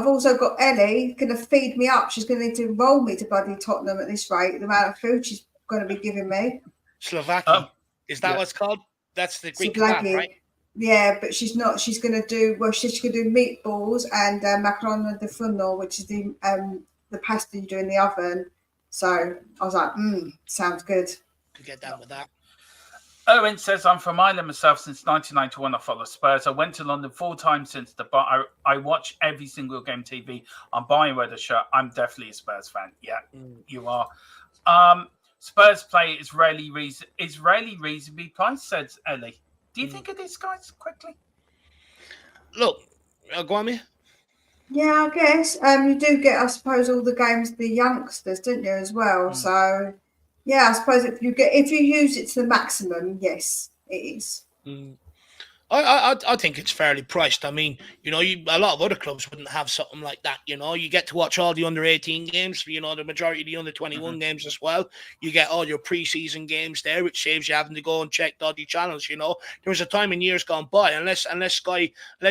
also got Ellie going to feed me up. She's going to need to enroll me to bloody Tottenham at this rate. The amount of food she's going to be giving me. Slovakia. Is that what's called? That's the Greek kebab, right? Yeah, but she's not. She's going to do she's going to do meatballs and macaroni di forno, which is the pasta you do in the oven. So I was like, sounds good. To get down with that. Owen says, I'm from Ireland myself since 1991. I follow Spurs. I went to London 4 times since I watch every single game TV. I'm buying with a shirt. I'm definitely a Spurs fan. Yeah, you are. Spurs play is rarely reasonably priced, says Ellie. Do you think of this, guys, quickly? Look, go on, me. Yeah, I guess. You do get, I suppose, all the games, the youngsters, didn't you, as well? So... yeah, I suppose if you use it to the maximum, yes, it is. I think it's fairly priced. I mean, a lot of other clubs wouldn't have something like that. You get to watch all the under-18 games. The majority of the under-21 games as well. You get all your pre-season games there, which saves you having to go and check dodgy channels. There was a time in years gone by, unless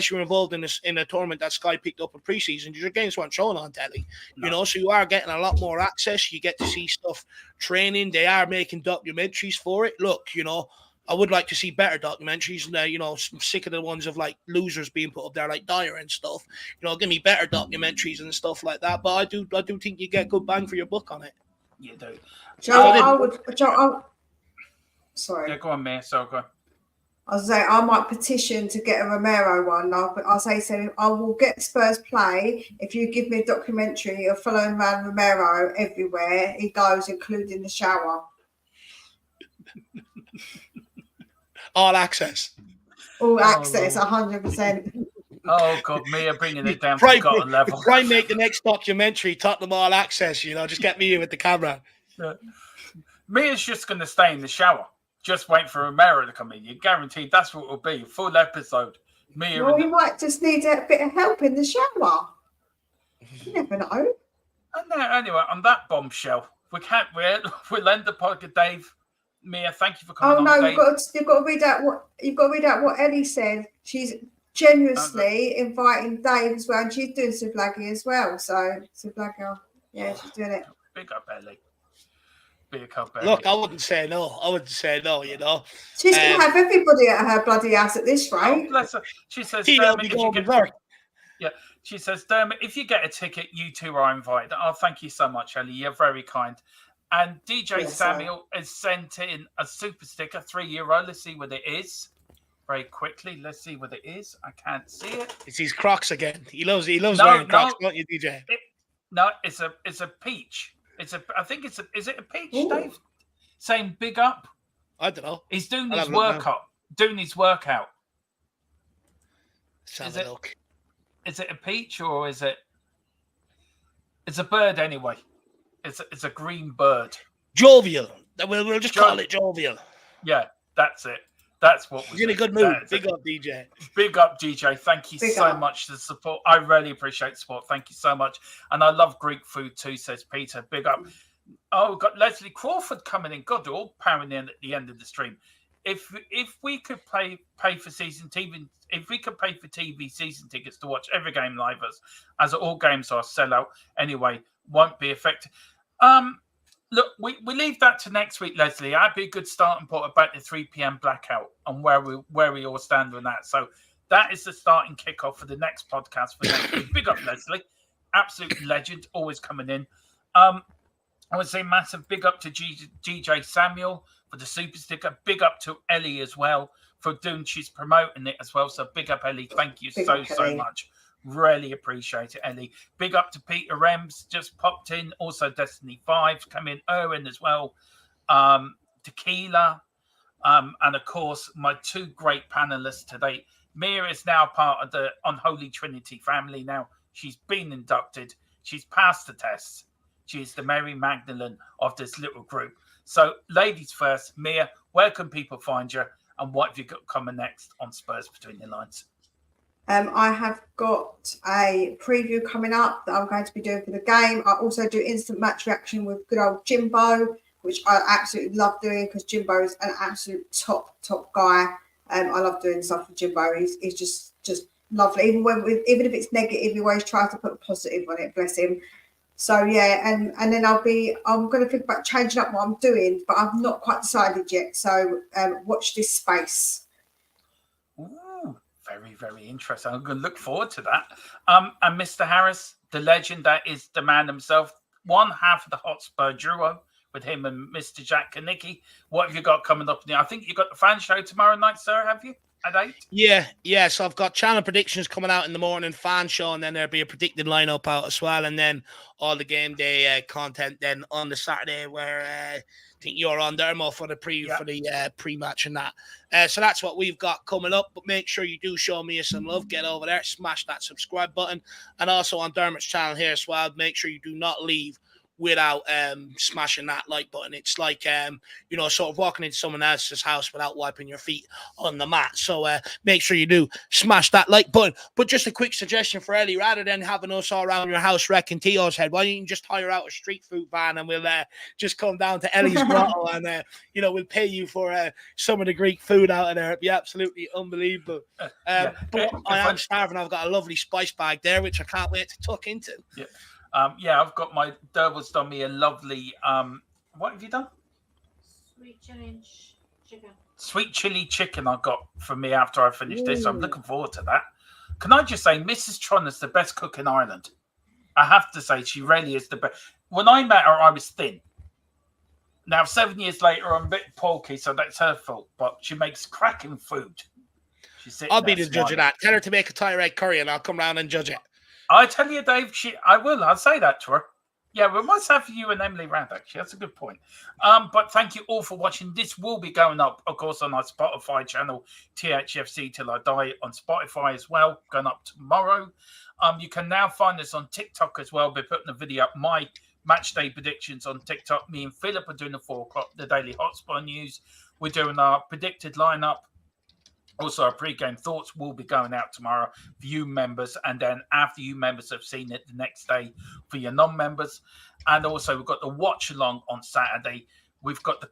you're involved in a tournament that Sky picked up in pre-season, your games weren't shown on telly. No. So you are getting a lot more access. You get to see stuff training. They are making documentaries for it. Look, I would like to see better documentaries. I'm sick of the ones of like losers being put up there like Dyer and stuff. Give me better documentaries and stuff like that. But I do think you get good bang for your buck on it. You do. Sorry. Yeah, go on, Mia. So go on. I was saying I might petition to get a Romero one now, but I'll say so. I will get Spurs play if you give me a documentary of following around Romero everywhere he goes, including the shower. All access. All access, 100%. Oh God, Mia bringing it down to forgotten level. Try and make the next documentary Tottenham All Access. Just get me in with the camera. Yeah. Mia's just going to stay in the shower. Just wait for Romero to come in. You're guaranteed that's what it will be. Full episode. Mia. Well, you might just need a bit of help in the shower. You never know. Anyway, on that bombshell, we'll end the podcast, Dave. Mia, thank you for coming on. Oh no, you've got to read out what Ellie said. She's generously inviting Dave as well, and she's doing Sublaggy as well. So Sublaggy, yeah, she's doing it. Big up, Ellie. Big up, Ellie. Look, I wouldn't say no. She's gonna have everybody at her bloody house at this rate. Oh, bless her. She says, she says, Dermot, if you get a ticket, you two are invited. Oh, thank you so much, Ellie. You're very kind. And DJ Samuel has sent in a super sticker, €3. Let's see what it is. Very quickly, let's see what it is. I can't see it. It's his Crocs again. He loves wearing Crocs, don't you, DJ? It's a peach. Is it a peach, Dave? Saying big up. I don't know. He's doing his workout. Let's have a look. Is it a peach or is it? It's a bird anyway. It's a green bird. Jovial. We'll just call it jovial. Yeah, that's it. That's what was in a good mood. Big up, DJ. Big up, DJ. Thank you so much for the support. I really appreciate the support. Thank you so much. And I love Greek food too, says Peter. Big up. Oh, we've got Leslie Crawford coming in. God, they're all powering in at the end of the stream. If we could pay for season TV, if we could pay for TV season tickets to watch every game live as all games are sellout anyway, won't be effective. Look, we leave that to next week, Leslie. That'd be a good starting point about the 3 p.m. blackout and where we all stand on that. So that is the starting kickoff for the next podcast for next week. Big up, Leslie. Absolute legend, always coming in. I would say massive big up to DJ Samuel for the super sticker. Big up to Ellie as well for doing, she's promoting it as well. So big up, Ellie. Thank you so much. Really appreciate it, Ellie. Big up to Peter Rems, just popped in. Also, Destiny 5 come in. Erwin as well. Tequila. And of course, my two great panelists today. Mia is now part of the Unholy Trinity family now. She's been inducted. She's passed the tests. She's the Mary Magdalene of this little group. So, ladies first, Mia, where can people find you? And what have you got coming next on Spurs Between the Lines? I have got a preview coming up that I'm going to be doing for the game. I also do instant match reaction with good old Jimbo, which I absolutely love doing because Jimbo is an absolute top guy. I love doing stuff with Jimbo. He's just lovely. Even if it's negative, he always tries to put a positive on it. Bless him. So yeah, and then I'm going to think about changing up what I'm doing, but I've not quite decided yet. So watch this space. Ooh, very, very interesting. I'm going to look forward to that. And Mr. Harris, the legend that is the man himself, one half of the Hotspur duo with him and Mr. Jack Kanicki. What have you got coming up? I think you got the fan show tomorrow night, sir, have you? At 8? Yeah. So I've got channel predictions coming out in the morning, fan show, and then there'll be a predicted lineup out as well, and then all the game day content then on the Saturday where I think you're on there more for the pre-match and that. So that's what we've got coming up. But make sure you do show me some love. Get over there, smash that subscribe button, and also on Dermot's channel here as well. Make sure you do not leave without smashing that like button. It's like you know, sort of walking into someone else's house without wiping your feet on the mat. So make sure you do smash that like button. But just a quick suggestion for Ellie, rather than having us all around your house wrecking Tio's head, why don't you just hire out a street food van and we'll just come down to Ellie's grotto and you know, we'll pay you for some of the Greek food out of there. It'd be absolutely unbelievable. But I am starving. I've got a lovely spice bag there, which I can't wait to tuck into. Yeah, I've got my Derbil's done me a lovely. What have you done? Sweet chili chicken. Sweet chili chicken I got for me after I finished this. I'm looking forward to that. Can I just say, Mrs. Tron is the best cook in Ireland. I have to say, she really is the best. When I met her, I was thin. Now, 7 years later, I'm a bit porky, so that's her fault. But she makes cracking food. I'll be the judge of that. Tell her to make a Thai red curry, and I'll come round and judge it. I tell you, Dave, I will. I'll say that to her. Yeah, we must have you and Emily round, actually. That's a good point. But thank you all for watching. This will be going up, of course, on our Spotify channel, THFC Till I Die, on Spotify as well, going up tomorrow. You can now find us on TikTok as well. We're putting a video up, my match day predictions on TikTok. Me and Philip are doing the 4 o'clock, the Daily Hotspot News. We're doing our predicted lineup. Also, our pre-game thoughts will be going out tomorrow for you members, and then after you members have seen it, the next day for your non-members. And also, we've got the watch-along on Saturday. We've got the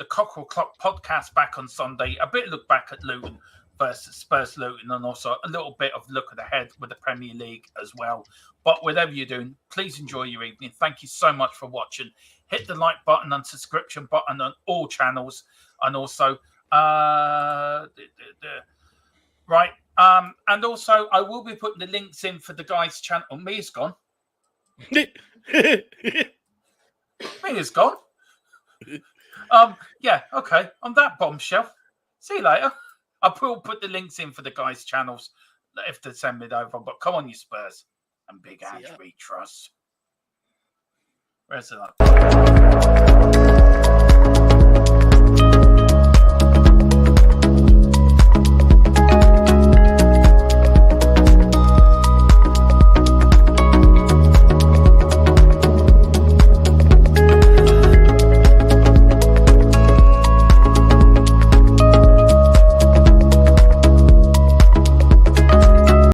Cockerel Clock podcast back on Sunday. A bit of look back at Luton versus Spurs Luton, and also a little bit of look ahead with the Premier League as well. But whatever you're doing, please enjoy your evening. Thank you so much for watching. Hit the like button and subscription button on all channels, and also... right. And also, I will be putting the links in for the guys' channel. Oh, Mia's gone. Mia's gone. Yeah, okay. On that bombshell. See you later. I will put the links in for the guys' channels if they send me over. But come on, you Spurs and Big Ange we trust. Where's it?